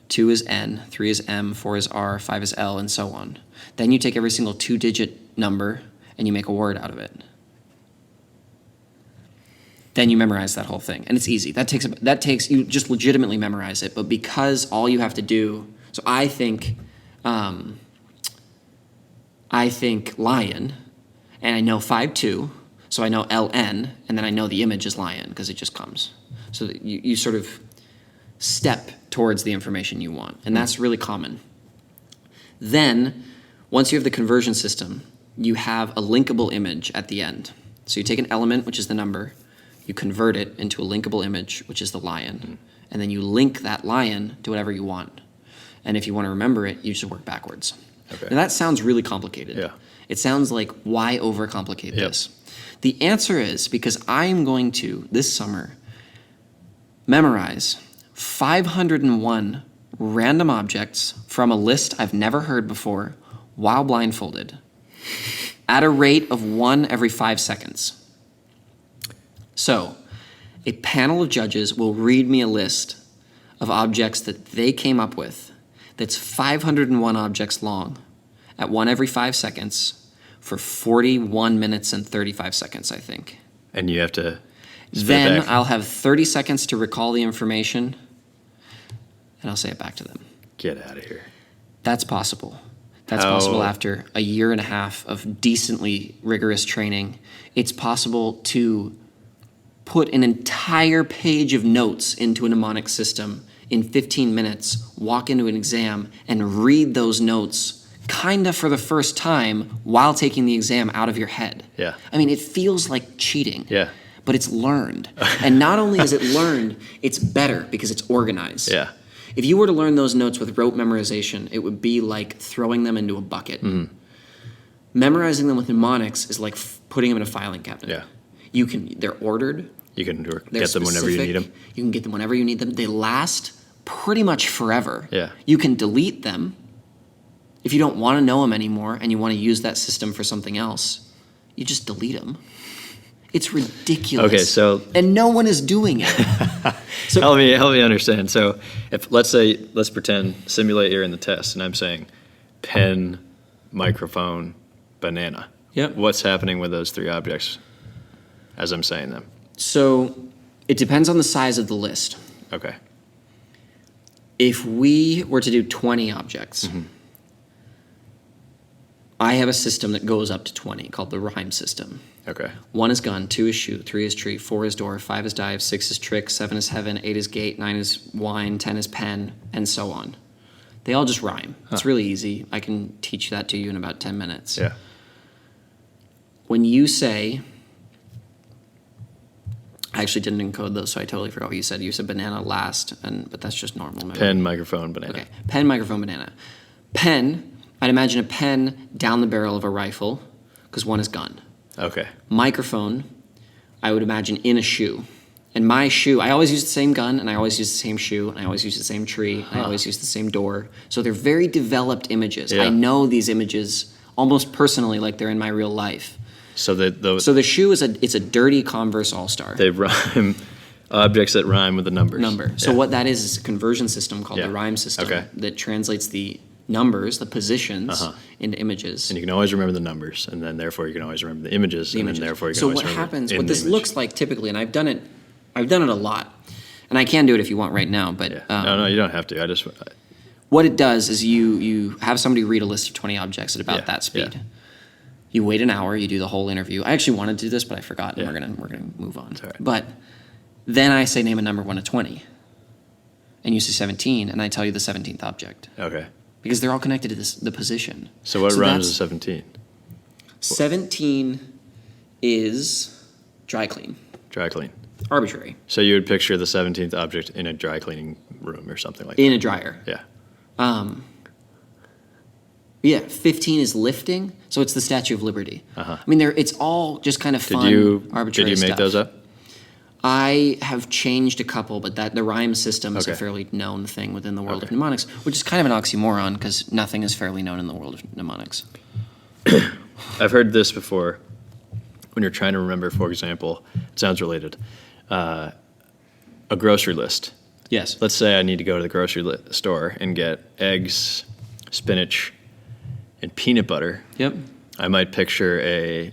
2 is N, 3 is M, 4 is R, 5 is L, and so on. Then you take every single 2-digit number and you make a word out of it. Then you memorize that whole thing, and it's easy. That takes you just legitimately memorize it. But because all you have to do, so I think lion, and I know 5-2, so I know LN, and then I know the image is lion because it just comes. So that you sort of step towards the information you want, and that's really common. Then, once you have the conversion system, you have a linkable image at the end. So you take an element, which is the number, you convert it into a linkable image, which is the lion, and then you link that lion to whatever you want. And if you want to remember it, you just work backwards. Okay. Now that sounds really complicated. Yeah. It sounds like, why overcomplicate this? The answer is because I'm going to, this summer, memorize 501 random objects from a list I've never heard before while blindfolded at a rate of 1 every 5 seconds. So, a panel of judges will read me a list of objects that they came up with that's 501 objects long at 1 every 5 seconds for 41 minutes and 35 seconds, I think. And you have to spit Then back. I'll have 30 seconds to recall the information, and I'll say it back to them. Get out of here. That's possible. That's possible after a year and a half of decently rigorous training. It's possible to put an entire page of notes into a mnemonic system in 15 minutes, walk into an exam, and read those notes kind of for the first time while taking the exam out of your head. Yeah. I mean, it feels like cheating. Yeah. But it's learned. And not only is it learned, it's better because it's organized. Yeah. If you were to learn those notes with rote memorization, it would be like throwing them into a bucket. Memorizing them with mnemonics is like putting them in a filing cabinet. Yeah. They're ordered. You can They're get them whenever you specific. need them. You can get them whenever you need them. They last pretty much forever. Yeah. You can delete them if you don't want to know them anymore and you want to use that system for something else. You just delete them. It's ridiculous. Okay, so and no one is doing it. So help me understand. So if let's pretend simulate you're in the test, and I'm saying pen microphone, banana. Yep. What's happening with those three objects as I'm saying them? So it depends on the size of the list. Okay. If we were to do 20 objects, I have a system that goes up to 20 called the rhyme system. Okay. 1 is gun, 2 is shoot, 3 is tree, 4 is door, 5 is dive, 6 is trick, 7 is heaven, 8 is gate, 9 is wine, 10 is pen, and so on. They all just rhyme. It's really easy. I can teach that to you in about 10 minutes. Yeah. When you say, I actually didn't encode those, so I totally forgot what you said. You said banana last, but that's just normal memory. Pen, microphone, banana. Okay, pen, microphone, banana. Pen, I'd imagine a pen down the barrel of a rifle, because 1 is gun. Okay. Microphone, I would imagine in a shoe. And my shoe, I always use the same gun, and I always use the same shoe, and I always use the same tree, and I always use the same door. So they're very developed images. Yeah. I know these images almost personally, like they're in my real life. So So the shoe is it's a dirty Converse All-Star. they rhyme, objects that rhyme with the numbers. Number. So Yeah. what that is a conversion system called the rhyme system Okay. that translates the numbers, the positions, into images. And you can always remember the numbers, and then therefore you can always remember the images, and then therefore you can So always what remember happens, in what the this image. looks like typically, and I've done it a lot, and I can do it if you want right now, but Yeah. No, you don't have to. what it does is you have somebody read a list of 20 objects at about that speed. Yeah. You wait an hour, you do the whole interview. I actually wanted to do this, but I forgot, and Yeah. we're gonna move on. all right. But then I say name a number 1 to 20, and you say 17, and I tell you the 17th object. Okay. Because they're all connected to the position. So what rhymes that's- with 17? 17 is dry clean. Dry clean. Arbitrary. So you would picture the 17th object in a dry cleaning room or something like In a dryer. that. Yeah, 15 is lifting, so it's the Statue of Liberty. I mean, it's all just kind of fun, arbitrary Did you make stuff. those up? I have changed a couple, but the rhyme system is a Okay. fairly known thing within the world of mnemonics, which is kind of an oxymoron because nothing is fairly known in the world of mnemonics. I've heard this before. When you're trying to remember, for example, it sounds related, a grocery list. Yes. Let's say I need to go to the grocery store and get eggs, spinach, and peanut butter. Yep. I might picture a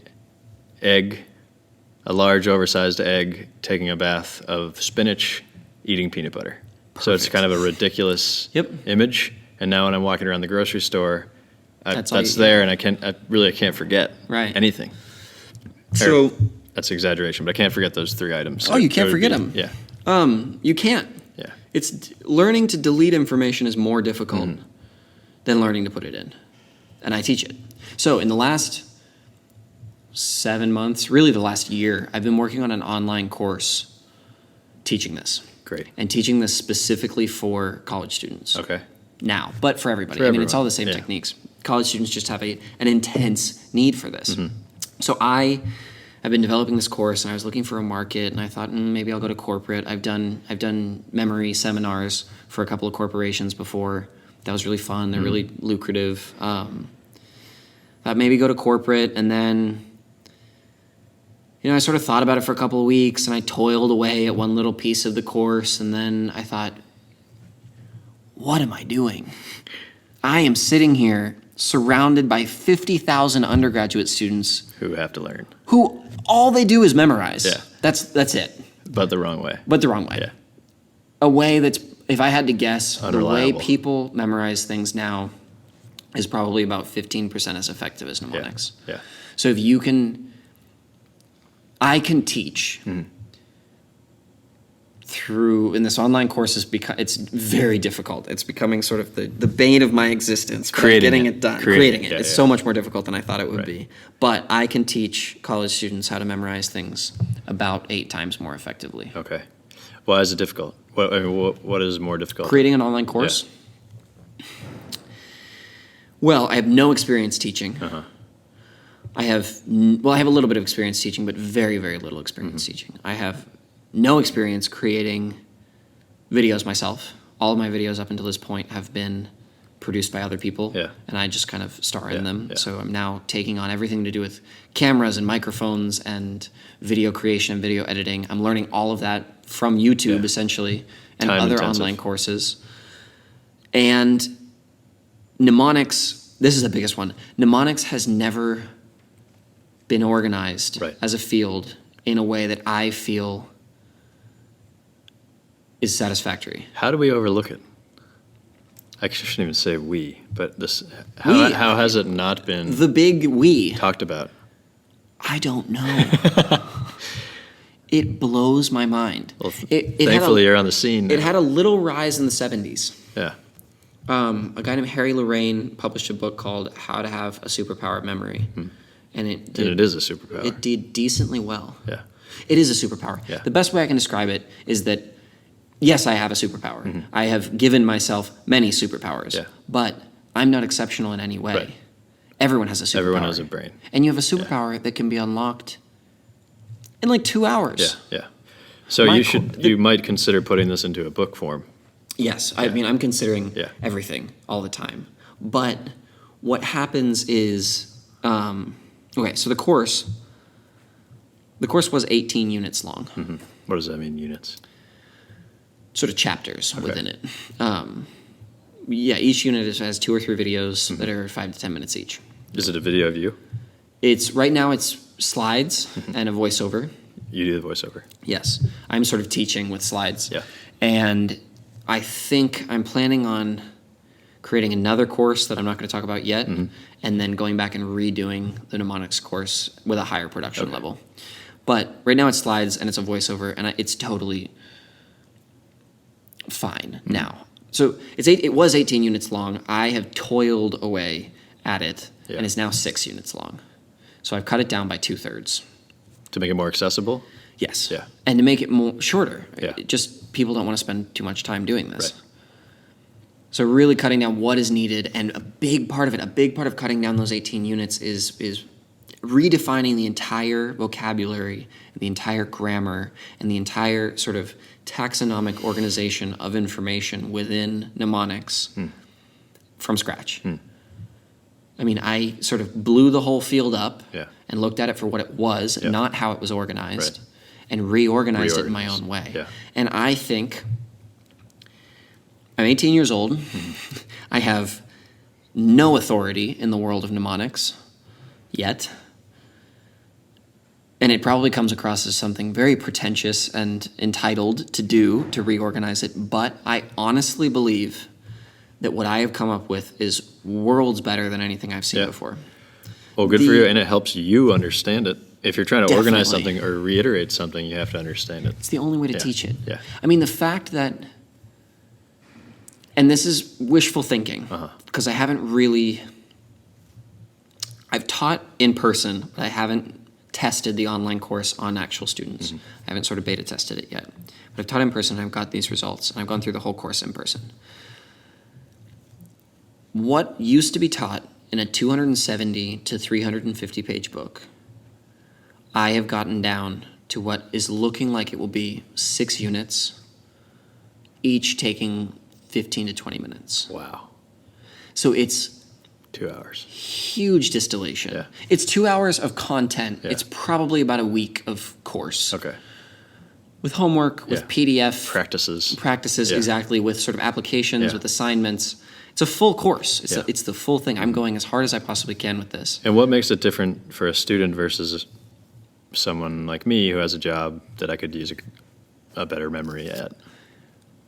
large oversized egg taking a bath of spinach, eating peanut butter. So it's kind of a ridiculous image. And now when I'm walking around the grocery store, that's there, and I can't forget anything. So That's exaggeration, but I can't forget those 3 items. Oh, you can't forget them. Yeah. You can't. Yeah. It's learning to delete information is more difficult than learning to put it in, and I teach it. So in the last 7 months, really the last year, I've been working on an online course teaching this. Great. And teaching this specifically for college students. Okay. Now, but for everybody. For I mean, it's everyone. all the same Yeah. techniques. College students just have an intense need for this. So I have been developing this course, and I was looking for a market, and I thought maybe I'll go to corporate. I've done memory seminars for a couple of corporations before. That was really fun. They're really lucrative. Thought maybe go to corporate, and then I sort of thought about it for a couple of weeks, and I toiled away at one little piece of the course, and then I thought, what am I doing? I am sitting here surrounded by 50,000 undergraduate students Who have to learn. who all they do is memorize. Yeah. That's it. But the wrong way. But the wrong way. Yeah. A way that's, if I had to guess, the way Unreliable. people memorize things now is probably about 15% as effective as mnemonics. Yeah. So if you can, I can teach through, in this online course, it's very difficult. It's becoming sort of the bane of my existence. but Creating getting it. it done. Creating Creating it. it. It's Yeah, so yeah. much more difficult than I thought it would be. But I can teach college students how to memorize things about 8 times more effectively. Okay. Why is it difficult? What is more difficult? Creating an online course? Well, I have no experience teaching. I have a little bit of experience teaching, but very, very little experience teaching. I have no experience creating videos myself. All of my videos up until this point have been produced by other people, and I just kind of star in them. So I'm now taking on everything to do with cameras and microphones and video creation and video editing. I'm learning all of that from YouTube, essentially, and Time other intensive. online courses. And mnemonics this is the biggest one. Mnemonics has never been organized Right. as a field in a way that I feel is satisfactory. How do we overlook it? I shouldn't even say we, but this. We- How has it not been The big we. talked about? I don't know. It blows my mind. Well, It thankfully, you're on the scene. It now. had a little rise in the 70s. Yeah. A guy named Harry Lorraine published a book called How to Have a Superpower Memory. And it did, And it is a superpower. it did decently well. Yeah. It is a superpower. Yeah. The best way I can describe it is that, yes, I have a superpower. I have given myself many superpowers. Yeah. But I'm not exceptional in any way. Right. Everyone has a superpower. Everyone has a brain. And you have a superpower that can be unlocked in like 2 hours. Yeah. Yeah. So My you might consider putting this into a book form. Yes, I mean, I'm considering Yeah. everything all the time. But what happens is, okay, so the course was 18 units long, What does that mean, units? sort of chapters within it. Yeah, each unit has 2 or 3 videos that are 5 to 10 minutes each. Is it a video of you? Right now it's slides and a voiceover. You do the voiceover. Yes, I'm sort of teaching with slides. Yeah. And I think I'm planning on creating another course that I'm not going to talk about yet, and then going back and redoing the mnemonics course with a higher production level. But right now it's slides and it's a voiceover, and it's totally fine now. So it was 18 units long. I have toiled away at it, Yeah. and it's now 6 units long. So I've cut it down by 2/3. To make it more accessible? Yes. Yeah. And to make it more shorter. Yeah. Just people don't want to spend too much time doing this. Right. So really cutting down what is needed, and a big part of cutting down those 18 units is redefining the entire vocabulary, and the entire grammar, and the entire sort of taxonomic organization of information within mnemonics from scratch. I mean, I sort of blew the whole field up Yeah. and looked at it for what it was, Yeah. not how it was organized, Right. and reorganized it in my own way. Yeah. And I think I'm 18 years old. I have no authority in the world of mnemonics yet. And it probably comes across as something very pretentious and entitled to do to reorganize it. But I honestly believe that what I have come up with is worlds better than anything I've seen Yeah. before. Well, good for you, and it helps you understand it. If you're trying to organize Definitely. something or reiterate something, you have to understand it. It's the only way to Yeah. teach it. Yeah. I mean, the fact that, and this is wishful thinking, because I haven't really, I've taught in person, but I haven't tested the online course on actual students. I haven't sort of beta tested it yet. But I've taught in person, and I've got these results, and I've gone through the whole course in person. What used to be taught in a 270 to 350 page book, I have gotten down to what is looking like it will be 6 units, each taking 15 to 20 minutes. Wow. So it's 2 hours. huge distillation. Yeah. It's 2 hours of content. Yeah. It's probably about a week of course. Okay. With homework, with Yeah. PDF. Practices. Practices, Yeah. exactly, with sort of applications, Yeah. with assignments. It's a full course. Yeah. It's the full thing. I'm going as hard as I possibly can with this. And what makes it different for a student versus someone like me who has a job that I could use a better memory at?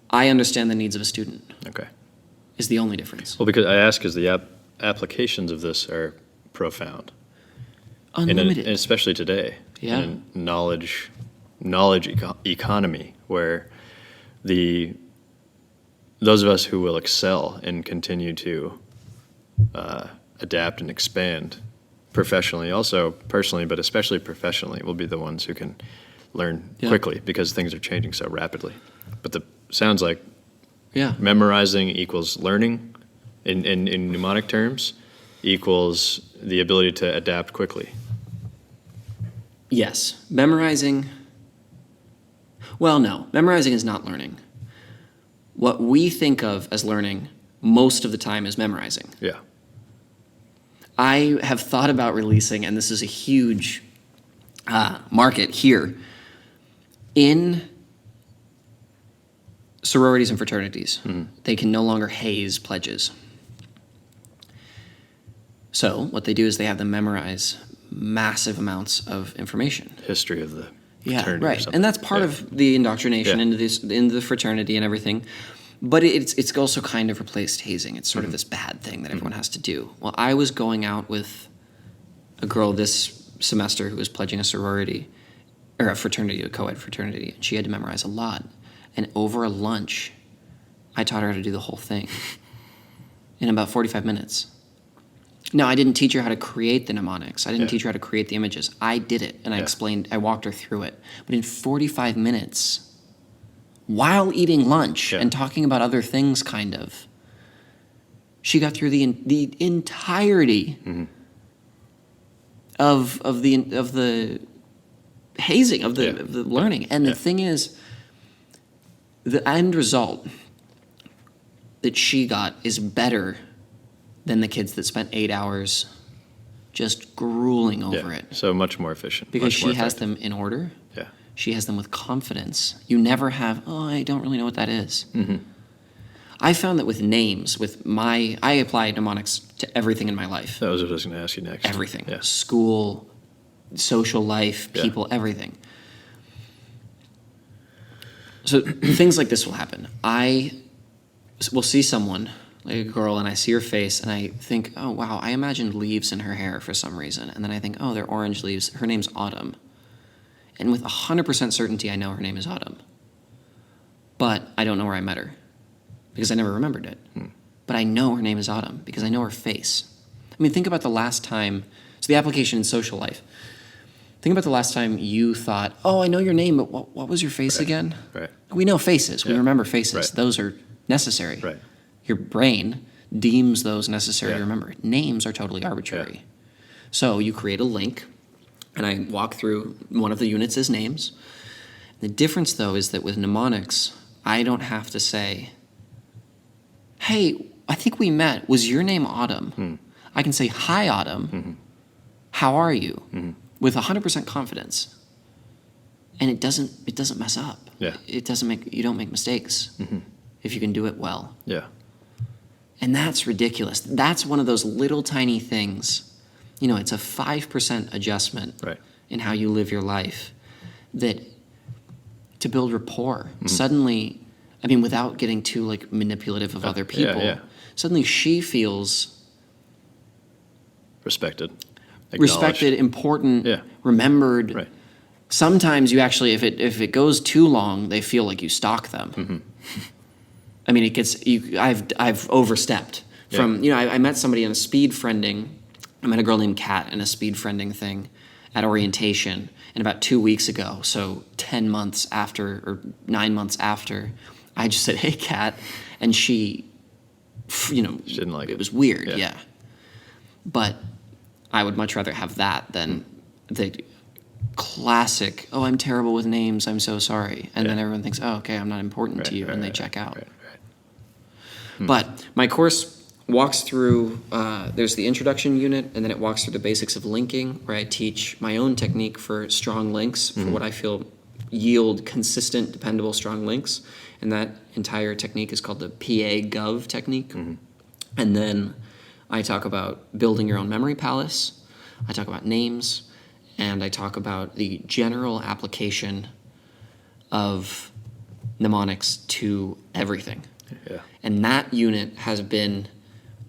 I understand the needs of a student, Okay. is the only difference. Well, because I ask because the applications of this are profound. Unlimited. And especially today. Yeah. In a knowledge economy where those of us who will excel and continue to adapt and expand professionally, also personally, but especially professionally, will be the ones who can learn Yeah. quickly because things are changing so rapidly. But sounds like Yeah. memorizing equals learning in mnemonic terms equals the ability to adapt quickly. Yes. Memorizing. Well, no. Memorizing is not learning. What we think of as learning most of the time is memorizing. Yeah. I have thought about releasing, and this is a huge market here, in sororities and fraternities. They can no longer haze pledges. So what they do is they have them memorize massive amounts of information. History of the Yeah, fraternity or right. something. And that's part of the indoctrination Yeah. into the fraternity and everything. But it's also kind of replaced hazing. It's sort of this bad thing that everyone has to do. Well, I was going out with a girl this semester who was pledging a sorority, or a fraternity, a co-ed fraternity, and she had to memorize a lot. And over a lunch, I taught her how to do the whole thing in about 45 minutes. No, I didn't teach her how to create the mnemonics. I didn't teach her how to create the images. I did it, and I walked her through it. But in 45 minutes, while eating lunch and talking about other things, kind of, she got through the entirety of the hazing, of the learning. And the thing is, the end result that she got is better than the kids that spent 8 hours just grueling over it. So much more efficient. Because much more she has effective. them in order. Yeah. She has them with confidence. You never have, I don't really know what that is. I found that with names, I apply mnemonics to everything in my life. That was what I was going to ask you next. Everything. Yeah. School, social life, people, everything. So things like this will happen. I will see someone, like a girl, and I see her face, and I think, oh, wow, I imagined leaves in her hair for some reason. And then I think, oh, they're orange leaves. Her name's Autumn. And with 100% certainty, I know her name is Autumn. But I don't know where I met her because I never remembered it. But I know her name is Autumn because I know her face. I mean, think about the last time, so the application in social life. Think about the last time you thought, oh, I know your name, but what was your face again? Right. We know faces. We remember faces. Right. Those are necessary. Right. Your brain deems those necessary to remember. Names are totally arbitrary. Yeah. So you create a link, and I walk through one of the units as names. The difference, though, is that with mnemonics, I don't have to say, hey, I think we met. Was your name Autumn? I can say, hi, Autumn. How are you? With 100% confidence. And it doesn't mess up. Yeah. You don't make mistakes if you can do it well. Yeah. And that's ridiculous. That's one of those little tiny things. It's a 5% adjustment in how you live your life that to build rapport. Suddenly, I mean, without getting too manipulative of other people, suddenly she feels respected, important, remembered. Right. Sometimes you actually, if it goes too long, they feel like you stalk them. I mean, I've overstepped from, I met somebody in a speed friending. I met a girl named Kat in a speed friending thing at orientation. And about 2 weeks ago, so 10 months after, or 9 months after, I just said, hey, Kat. And she didn't like it. It was weird, yeah. But I would much rather have that than the classic, oh, I'm terrible with names, I'm so sorry. And then everyone thinks, oh, okay, I'm not important to you, and they check out. But my course walks through, there's the introduction unit, and then it walks through the basics of linking, where I teach my own technique for strong links, for what I feel yield consistent, dependable, strong links. And that entire technique is called the PA-Gov technique. And then I talk about building your own memory palace. I talk about names, and I talk about the general application of mnemonics to everything. Yeah. And that unit has been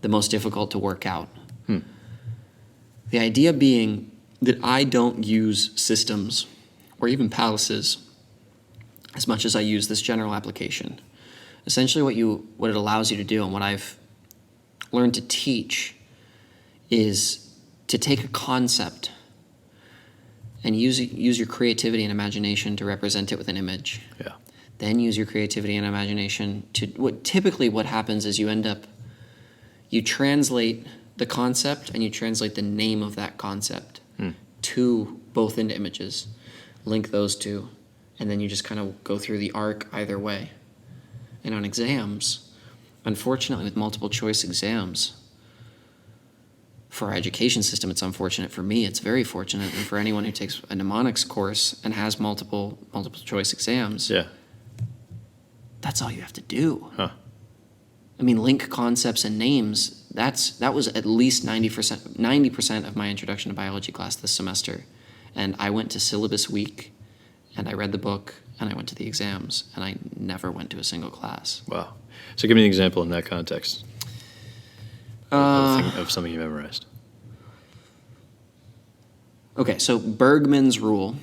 the most difficult to work out. The idea being that I don't use systems or even palaces as much as I use this general application. Essentially what it allows you to do, and what I've learned to teach, is to take a concept and use your creativity and imagination to represent it with an image. Yeah. Then use your creativity and imagination to what happens is you translate the concept and you translate the name of that concept to both into images, link those two, and then you just kind of go through the arc either way. And on exams, unfortunately with multiple choice exams, for our education system, it's unfortunate. For me, it's very fortunate. And for anyone who takes a mnemonics course and has multiple choice exams, that's all you have to do. I mean, link concepts and names that was at least 90% of my introduction to biology class this semester. And I went to syllabus week, and I read the book, and I went to the exams, and I never went to a single class. Wow. So give me an example in that context of something you memorized. Okay, so Bergman's rule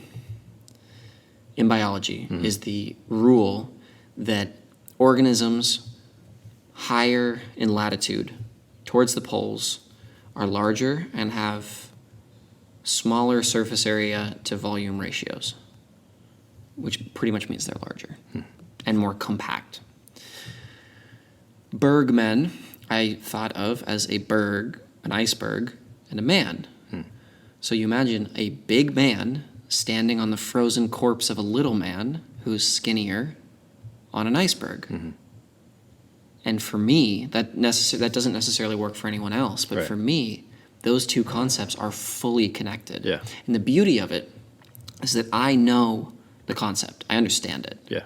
in biology is the rule that organisms higher in latitude towards the poles are larger and have smaller surface area to volume ratios, which pretty much means they're larger and more compact. Bergman, I thought of as a berg, an iceberg, and a man. So you imagine a big man standing on the frozen corpse of a little man who's skinnier on an iceberg. And for me, that doesn't necessarily work for anyone else, but for me, those two concepts are fully connected. Yeah. And the beauty of it is that I know the concept. I understand it. Yeah.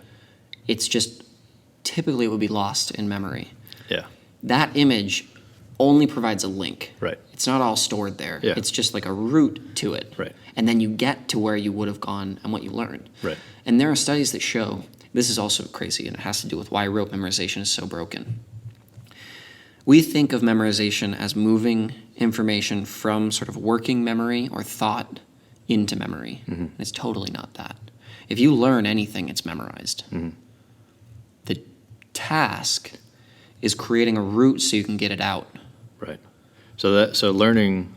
It's just typically it would be lost in memory. Yeah. That image only provides a link. Right. It's not all stored there. Yeah. It's just like a route to it. Right. And then you get to where you would have gone and what you learned. Right. And there are studies that show, this is also crazy, and it has to do with why rote memorization is so broken. We think of memorization as moving information from sort of working memory or thought into memory. And it's totally not that. If you learn anything, it's memorized. The task is creating a route so you can get it out. Right. So learning,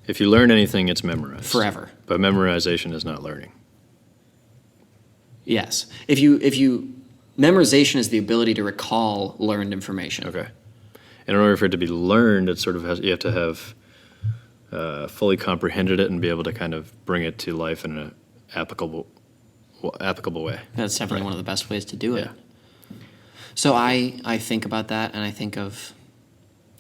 if you learn anything, it's memorized. Forever. But memorization is not learning. Yes. If you memorization is the ability to recall learned information. Okay. And in order for it to be learned, it sort of you have to have fully comprehended it and be able to kind of bring it to life in an applicable way. That's definitely one of the best ways to do it. Yeah. So I think about that, and I think of,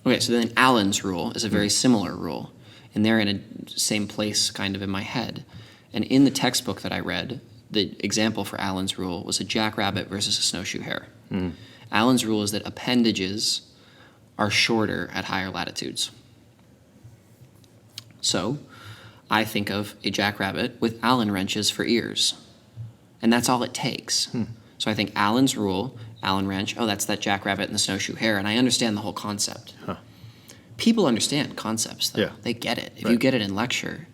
okay, so then Allen's rule is a very similar rule, and they're in a same place kind of in my head. And in the textbook that I read, the example for Allen's rule was a jackrabbit versus a snowshoe hare. Allen's rule is that appendages are shorter at higher latitudes. So I think of a jackrabbit with Allen wrenches for ears, and that's all it takes. So I think Allen's rule, Allen wrench, oh, that's that jackrabbit and the snowshoe hare, and I understand the whole concept. People understand concepts, though. Yeah. They get it. If you get it in lecture,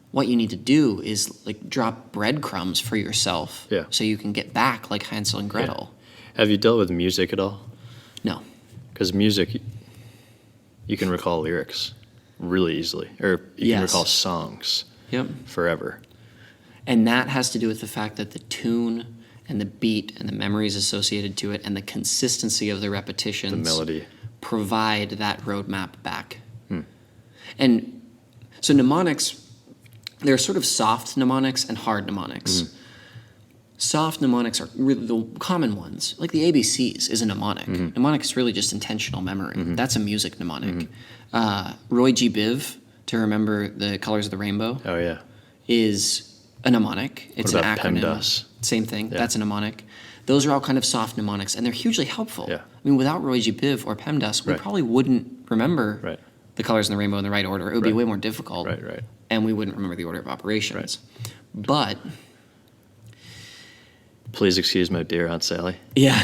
what you need to do is like drop breadcrumbs for yourself so you can get back like Hansel and Gretel. Have you dealt with music at all? No. Because music, you can recall lyrics really easily, or you can recall songs forever. And that has to do with the fact that the tune and the beat and the memories associated to it and the consistency of the repetitions, The melody. provide that roadmap back. And so mnemonics, there are sort of soft mnemonics and hard mnemonics. Soft mnemonics are really the common ones. Like the ABCs is a mnemonic. Mnemonic is really just intentional memory. That's a music mnemonic. Roy G. Biv, to remember the colors of the rainbow, Oh, yeah. is a mnemonic. It's What an about acronym. PEMDAS? Same thing. Yeah. That's a mnemonic. Those are all kind of soft mnemonics, and they're hugely helpful. Yeah. I mean, without Roy G. Biv or PEMDAS, we probably wouldn't remember the colors in the rainbow in the right order. It would be way more difficult. Right. And we wouldn't remember the order of operations. But Please excuse my dear Aunt Sally. yeah.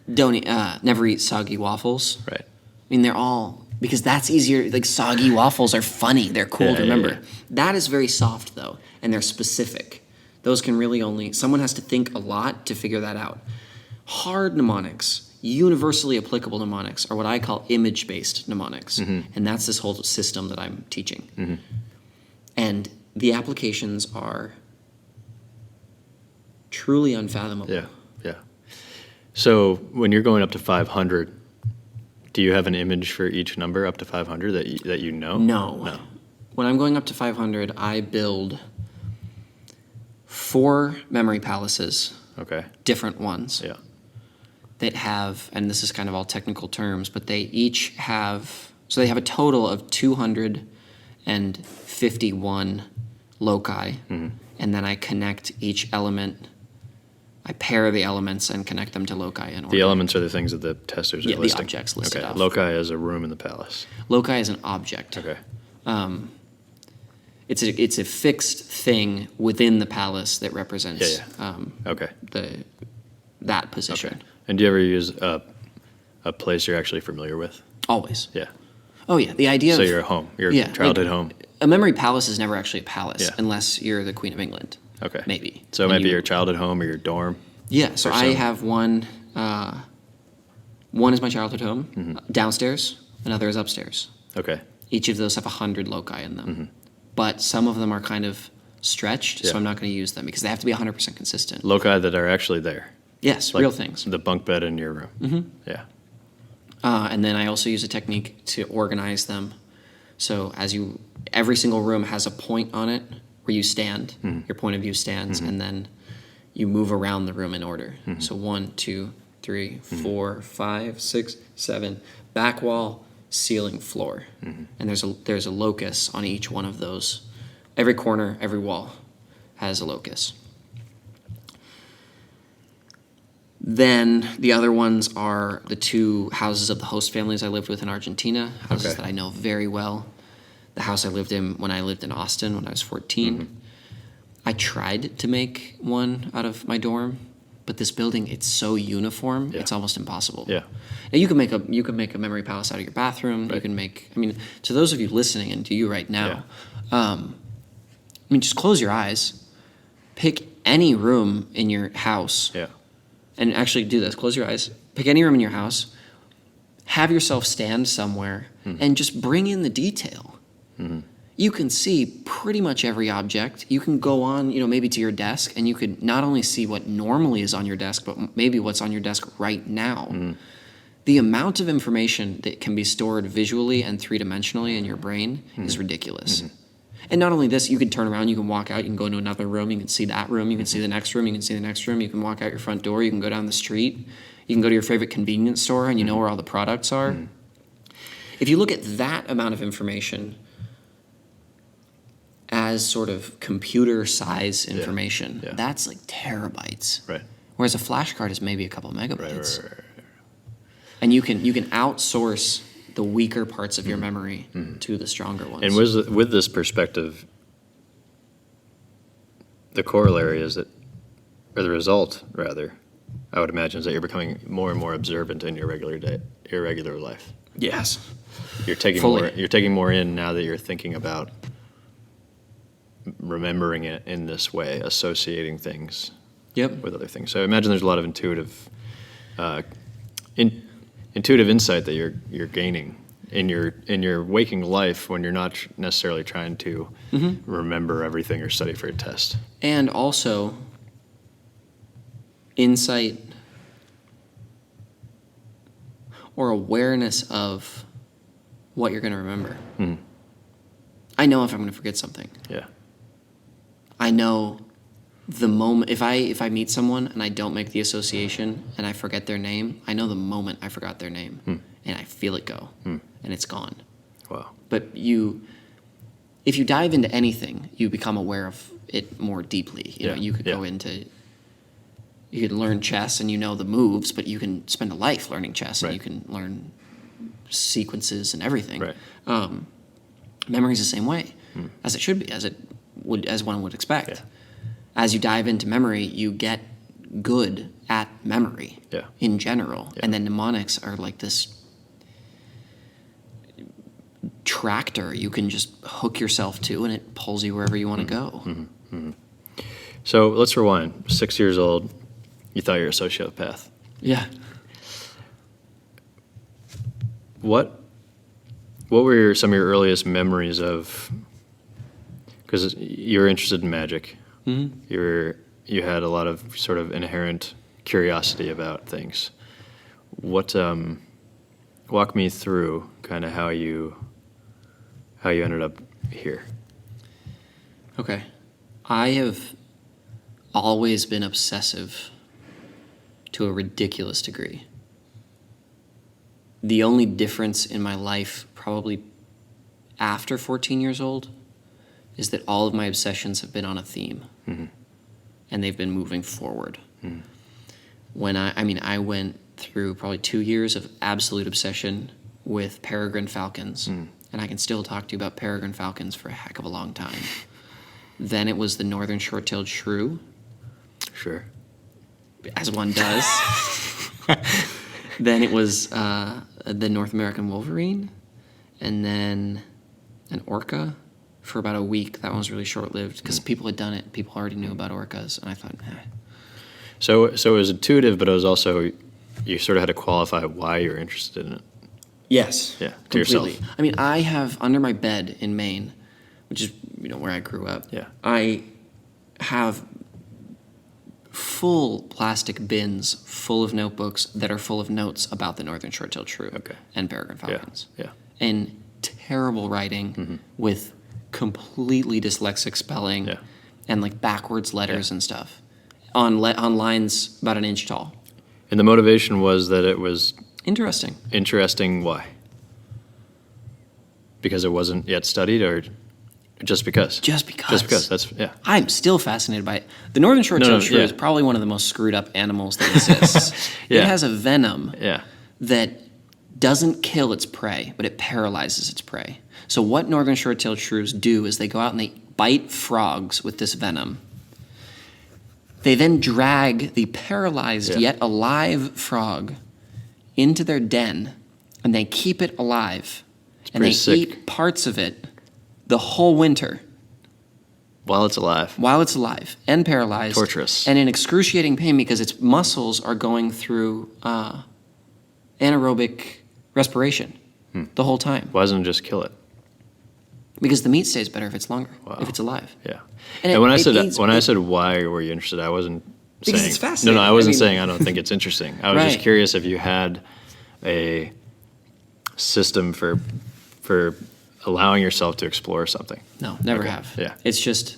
Never eat soggy waffles. Right. I mean, they're all, because that's easier. Like, soggy waffles are funny. They're cool to remember. That is very soft, though, and they're specific. Those can really only, someone has to think a lot to figure that out. Hard mnemonics, universally applicable mnemonics, are what I call image-based mnemonics. And that's this whole system that I'm teaching. And the applications are truly unfathomable. Yeah. So when you're going up to 500, do you have an image for each number up to 500 that you know? No. When I'm going up to 500, I build 4 memory palaces. Okay. Different ones. Yeah. That have, and this is kind of all technical terms, but they each have, so they have a total of 251 loci, and then I connect each element. I pair the elements and connect them to loci in order. The elements are the things that the testers are Yeah, the listing. objects listed off. Loci is a room in the palace. Loci is an object. Okay. It's a fixed thing within the palace that represents Okay. that position. Okay. And do you ever use a place you're actually familiar with? Always. Yeah. Oh yeah, the idea So of your home, your yeah, childhood like, home. A memory palace is never actually a palace Yeah. unless you're the Queen of England. Okay. Maybe. So it might be your childhood home or your dorm. Yeah. So or I some- have one. One is my childhood home downstairs. Another is upstairs. Okay. Each of those have 100 loci in them, but some of them are kind of stretched, so Yeah. I'm not going to use them because they have to be 100% consistent. Loci that are actually there. Yes, Like real things. The bunk bed in your room. Mm-hmm. Yeah. And then I also use a technique to organize them. So every single room has a point on it where you stand, your point of view stands, and then you move around the room in order. So 1, 2, 3, 4, 5, 6, 7, back wall, ceiling, floor. And there's a locus on each one of those. Every corner, every wall has a locus. Then the other ones are the 2 houses of the host families I lived with in Argentina, houses that I know very well. The house I lived in when I lived in Austin when I was 14. I tried to make one out of my dorm, but this building, it's so uniform, it's almost impossible. Yeah. Now you can make a memory palace out of your bathroom. Right. You can make, to those of you listening and to you right now, just close your eyes, pick any room in your house. Yeah. And actually do this. Close your eyes. Pick any room in your house. Have yourself stand somewhere and just bring in the detail. You can see pretty much every object. You can go on, maybe to your desk, and you could not only see what normally is on your desk, but maybe what's on your desk right now. The amount of information that can be stored visually and three-dimensionally in your brain is ridiculous. And not only this, you can turn around, you can walk out, you can go into another room, you can see that room, you can see the next room, you can see the next room, you can walk out your front door, you can go down the street, you can go to your favorite convenience store and you know where all the products are. If you look at that amount of information as sort of computer size information, that's like terabytes. Right. Whereas a flash card is maybe a couple megabytes. Right. And you can outsource the weaker parts of your memory to the stronger ones. And with this perspective, the corollary is that, or the result rather, I would imagine, is that you're becoming more and more observant in your regular life. Yes. You're taking more in now that you're thinking about remembering it in this way, associating things with other things. So I imagine there's a lot of intuitive insight that you're gaining in your waking life when you're not necessarily trying to remember everything or study for a test. And also insight or awareness of what you're going to remember. I know if I'm going to forget something. Yeah. I know the moment if I meet someone and I don't make the association and I forget their name, I know the moment I forgot their name and I feel it go and it's gone. Wow. But if you dive into anything, you become aware of it more deeply. You could go into, you could learn chess and you know the moves, but you can spend a life learning chess and you can learn sequences and everything. Right. Memory is the same way, as it should be, as one would expect. Yeah. As you dive into memory, you get good at memory in general. And then mnemonics are like this tractor you can just hook yourself to and it pulls you wherever you want to go. So let's rewind. 6 years old, you thought you were a sociopath. Yeah. What were some of your earliest memories of, because you were interested in magic. You had a lot of sort of inherent curiosity about things. Walk me through kind of how you ended up here. Okay. I have always been obsessive to a ridiculous degree. The only difference in my life, probably after 14 years old, is that all of my obsessions have been on a theme. And they've been moving forward. when I went through probably 2 years of absolute obsession with peregrine falcons, and I can still talk to you about peregrine falcons for a heck of a long time. Then it was the northern short-tailed shrew, Sure. as one does. Then it was the North American wolverine, and then an orca for about a week. That one was really short-lived because people had done it. People already knew about orcas, and I thought, So it was intuitive, but it was also, you sort of had to qualify why you were interested in it. Yes. Yeah, to yourself. Completely. I mean, I have under my bed in Maine, which is where I grew up. Yeah. I have full plastic bins full of notebooks that are full of notes about the northern short-tailed shrew and peregrine falcons. Yeah. And terrible writing with completely dyslexic spelling and like backwards letters and stuff on lines about an inch tall. And the motivation was that it was Interesting. interesting. Why? Because it wasn't yet studied, or just because? Just because. Just because. That's I'm still fascinated by it. The northern short-tailed shrew yeah. is probably one of the most screwed up animals that exists. Yeah. It has a venom Yeah. that doesn't kill its prey, but it paralyzes its prey. So what northern short-tailed shrews do is they go out and they bite frogs with this venom. They then drag the paralyzed yet alive frog into their den, and they keep it alive. And they pretty sick. eat parts of it the whole winter While it's alive. while it's alive and paralyzed. Torturous. And in excruciating pain because its muscles are going through anaerobic respiration the whole time. Why doesn't it just kill it? Because the meat stays better if it's longer, Wow. if it's alive. Yeah. And And when it I eats- said why were you interested, I wasn't Because saying it's fascinating. No, I wasn't I mean- saying I don't think it's interesting. I was just Right. curious if you had a system for allowing yourself to explore something. No, never Okay. have. Yeah. It's just,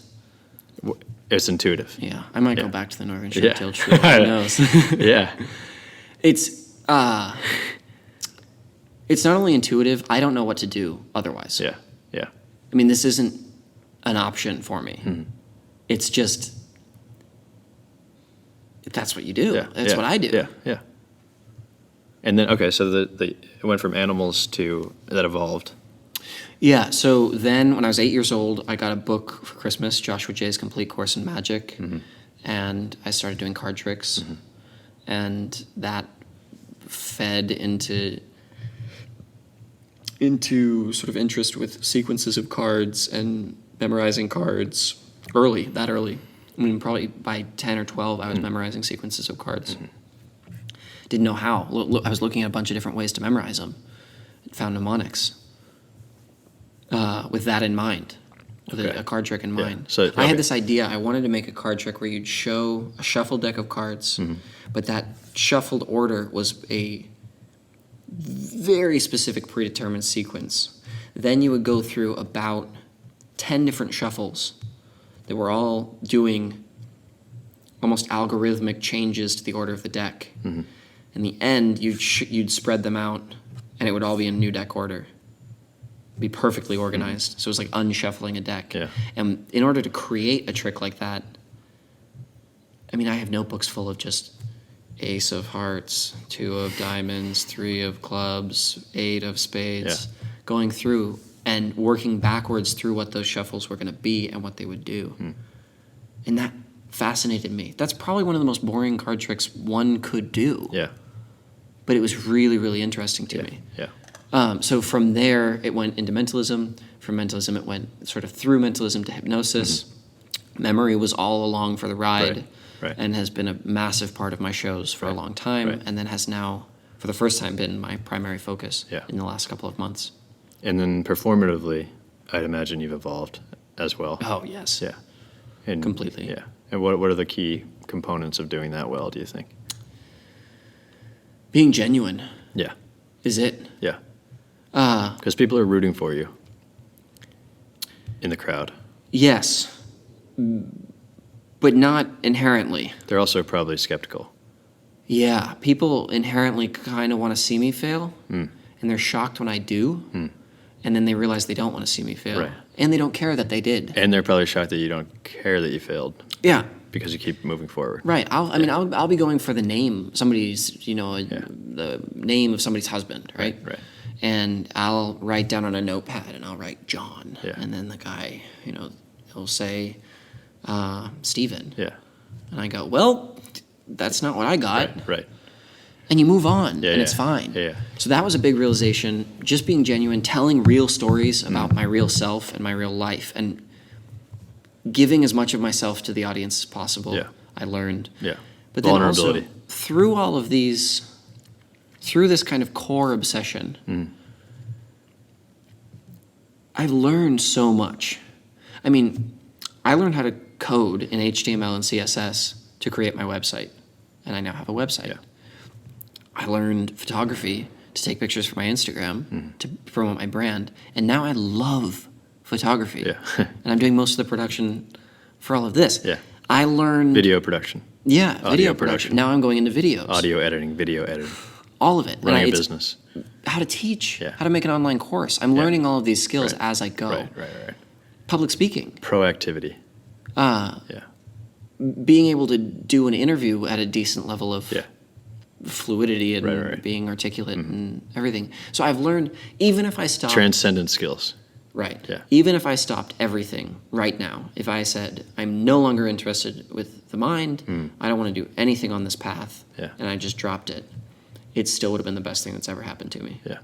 It's intuitive. yeah, I might Yeah. go back to the northern Yeah. short-tailed shrew. Who knows? Yeah. It's not only intuitive, I don't know what to do otherwise. Yeah. Yeah. I mean, this isn't an option for me. It's just, that's what you do. Yeah. That's yeah. what I do. Yeah. Yeah. And then so it went from animals to that evolved. Yeah, so then when I was 8 years old, I got a book for Christmas, Joshua Jay's Complete Course in Magic, and I started doing card tricks, and that fed into sort of interest with sequences of cards and memorizing cards early. I mean, probably by 10 or 12, I was memorizing sequences of cards. Didn't know how. I was looking at a bunch of different ways to memorize them. Found mnemonics. With that in mind, with a card trick in mind. So, I had this idea. I wanted to make a card trick where you'd show a shuffled deck of cards, but that shuffled order was a very specific predetermined sequence. Then you would go through about 10 different shuffles that were all doing almost algorithmic changes to the order of the deck. In the end, you'd spread them out, and it would all be in new deck order. Be perfectly organized. So it was like unshuffling a deck. Yeah. And in order to create a trick like that, I mean, I have notebooks full of just ace of hearts, 2 of diamonds, 3 of clubs, 8 of spades, going through and working backwards through what those shuffles were going to be and what they would do. And that fascinated me. That's probably one of the most boring card tricks one could do. Yeah. But it was really, really interesting to me. Yeah. So from there, it went into mentalism. From mentalism, it went sort of through mentalism to hypnosis. Memory was all along for the ride Right. and has been a massive part of my shows for a long time, Right. and then has now, for the first time, been my primary focus Yeah. in the last couple of months. And then performatively, I'd imagine you've evolved as well. Oh, yes. Yeah. And, Completely. Yeah. And what are the key components of doing that well, do you think? Being genuine Yeah. is it. Yeah. Because people are rooting for you in the crowd. Yes, but not inherently. They're also probably skeptical. Yeah, people inherently kind of want to see me fail, and they're shocked when I do. and then they realize they don't want to see me fail. Right. And they don't care that they did. And they're probably shocked that you don't care that you failed Yeah. because you keep moving forward. Right. I'll be going for the name, somebody's, the name of somebody's husband, right? Right. And I'll write down on a notepad, and I'll write John. Yeah. And then the guy, he'll say Stephen. Yeah. And I go, well, that's not what I got. Right. And you move on, Yeah, and yeah. it's fine. Yeah. So that was a big realization, just being genuine, telling real stories about my real self and my real life, and giving as much of myself to the audience as possible. Yeah. I learned. Yeah. But then also, Vulnerability. through all of these, through this kind of core obsession, I learned so much. I mean, I learned how to code in HTML and CSS to create my website, and I now have a website. Yeah. I learned photography to take pictures for my Instagram to promote my brand, and now I love photography. Yeah. And I'm doing most of the production for all of this. Yeah. I learned Video production, Yeah, Audio video production. production. Now I'm going into videos. audio editing, video editing, All of it. And running a it's business. How to teach, Yeah. how to make an online course. I'm learning all of these skills Right. as I go. Right. Public speaking. Proactivity. Uh, Yeah. being able to do an interview at a decent level of Yeah. fluidity and Right. being articulate and everything. So I've learned, even if I stop... Transcendent skills. Right. Yeah. Even if I stopped everything right now, if I said, I'm no longer interested with the mind, I don't want to do anything on this path, Yeah. and I just dropped it, it still would have been the best thing that's ever happened to me. Yeah.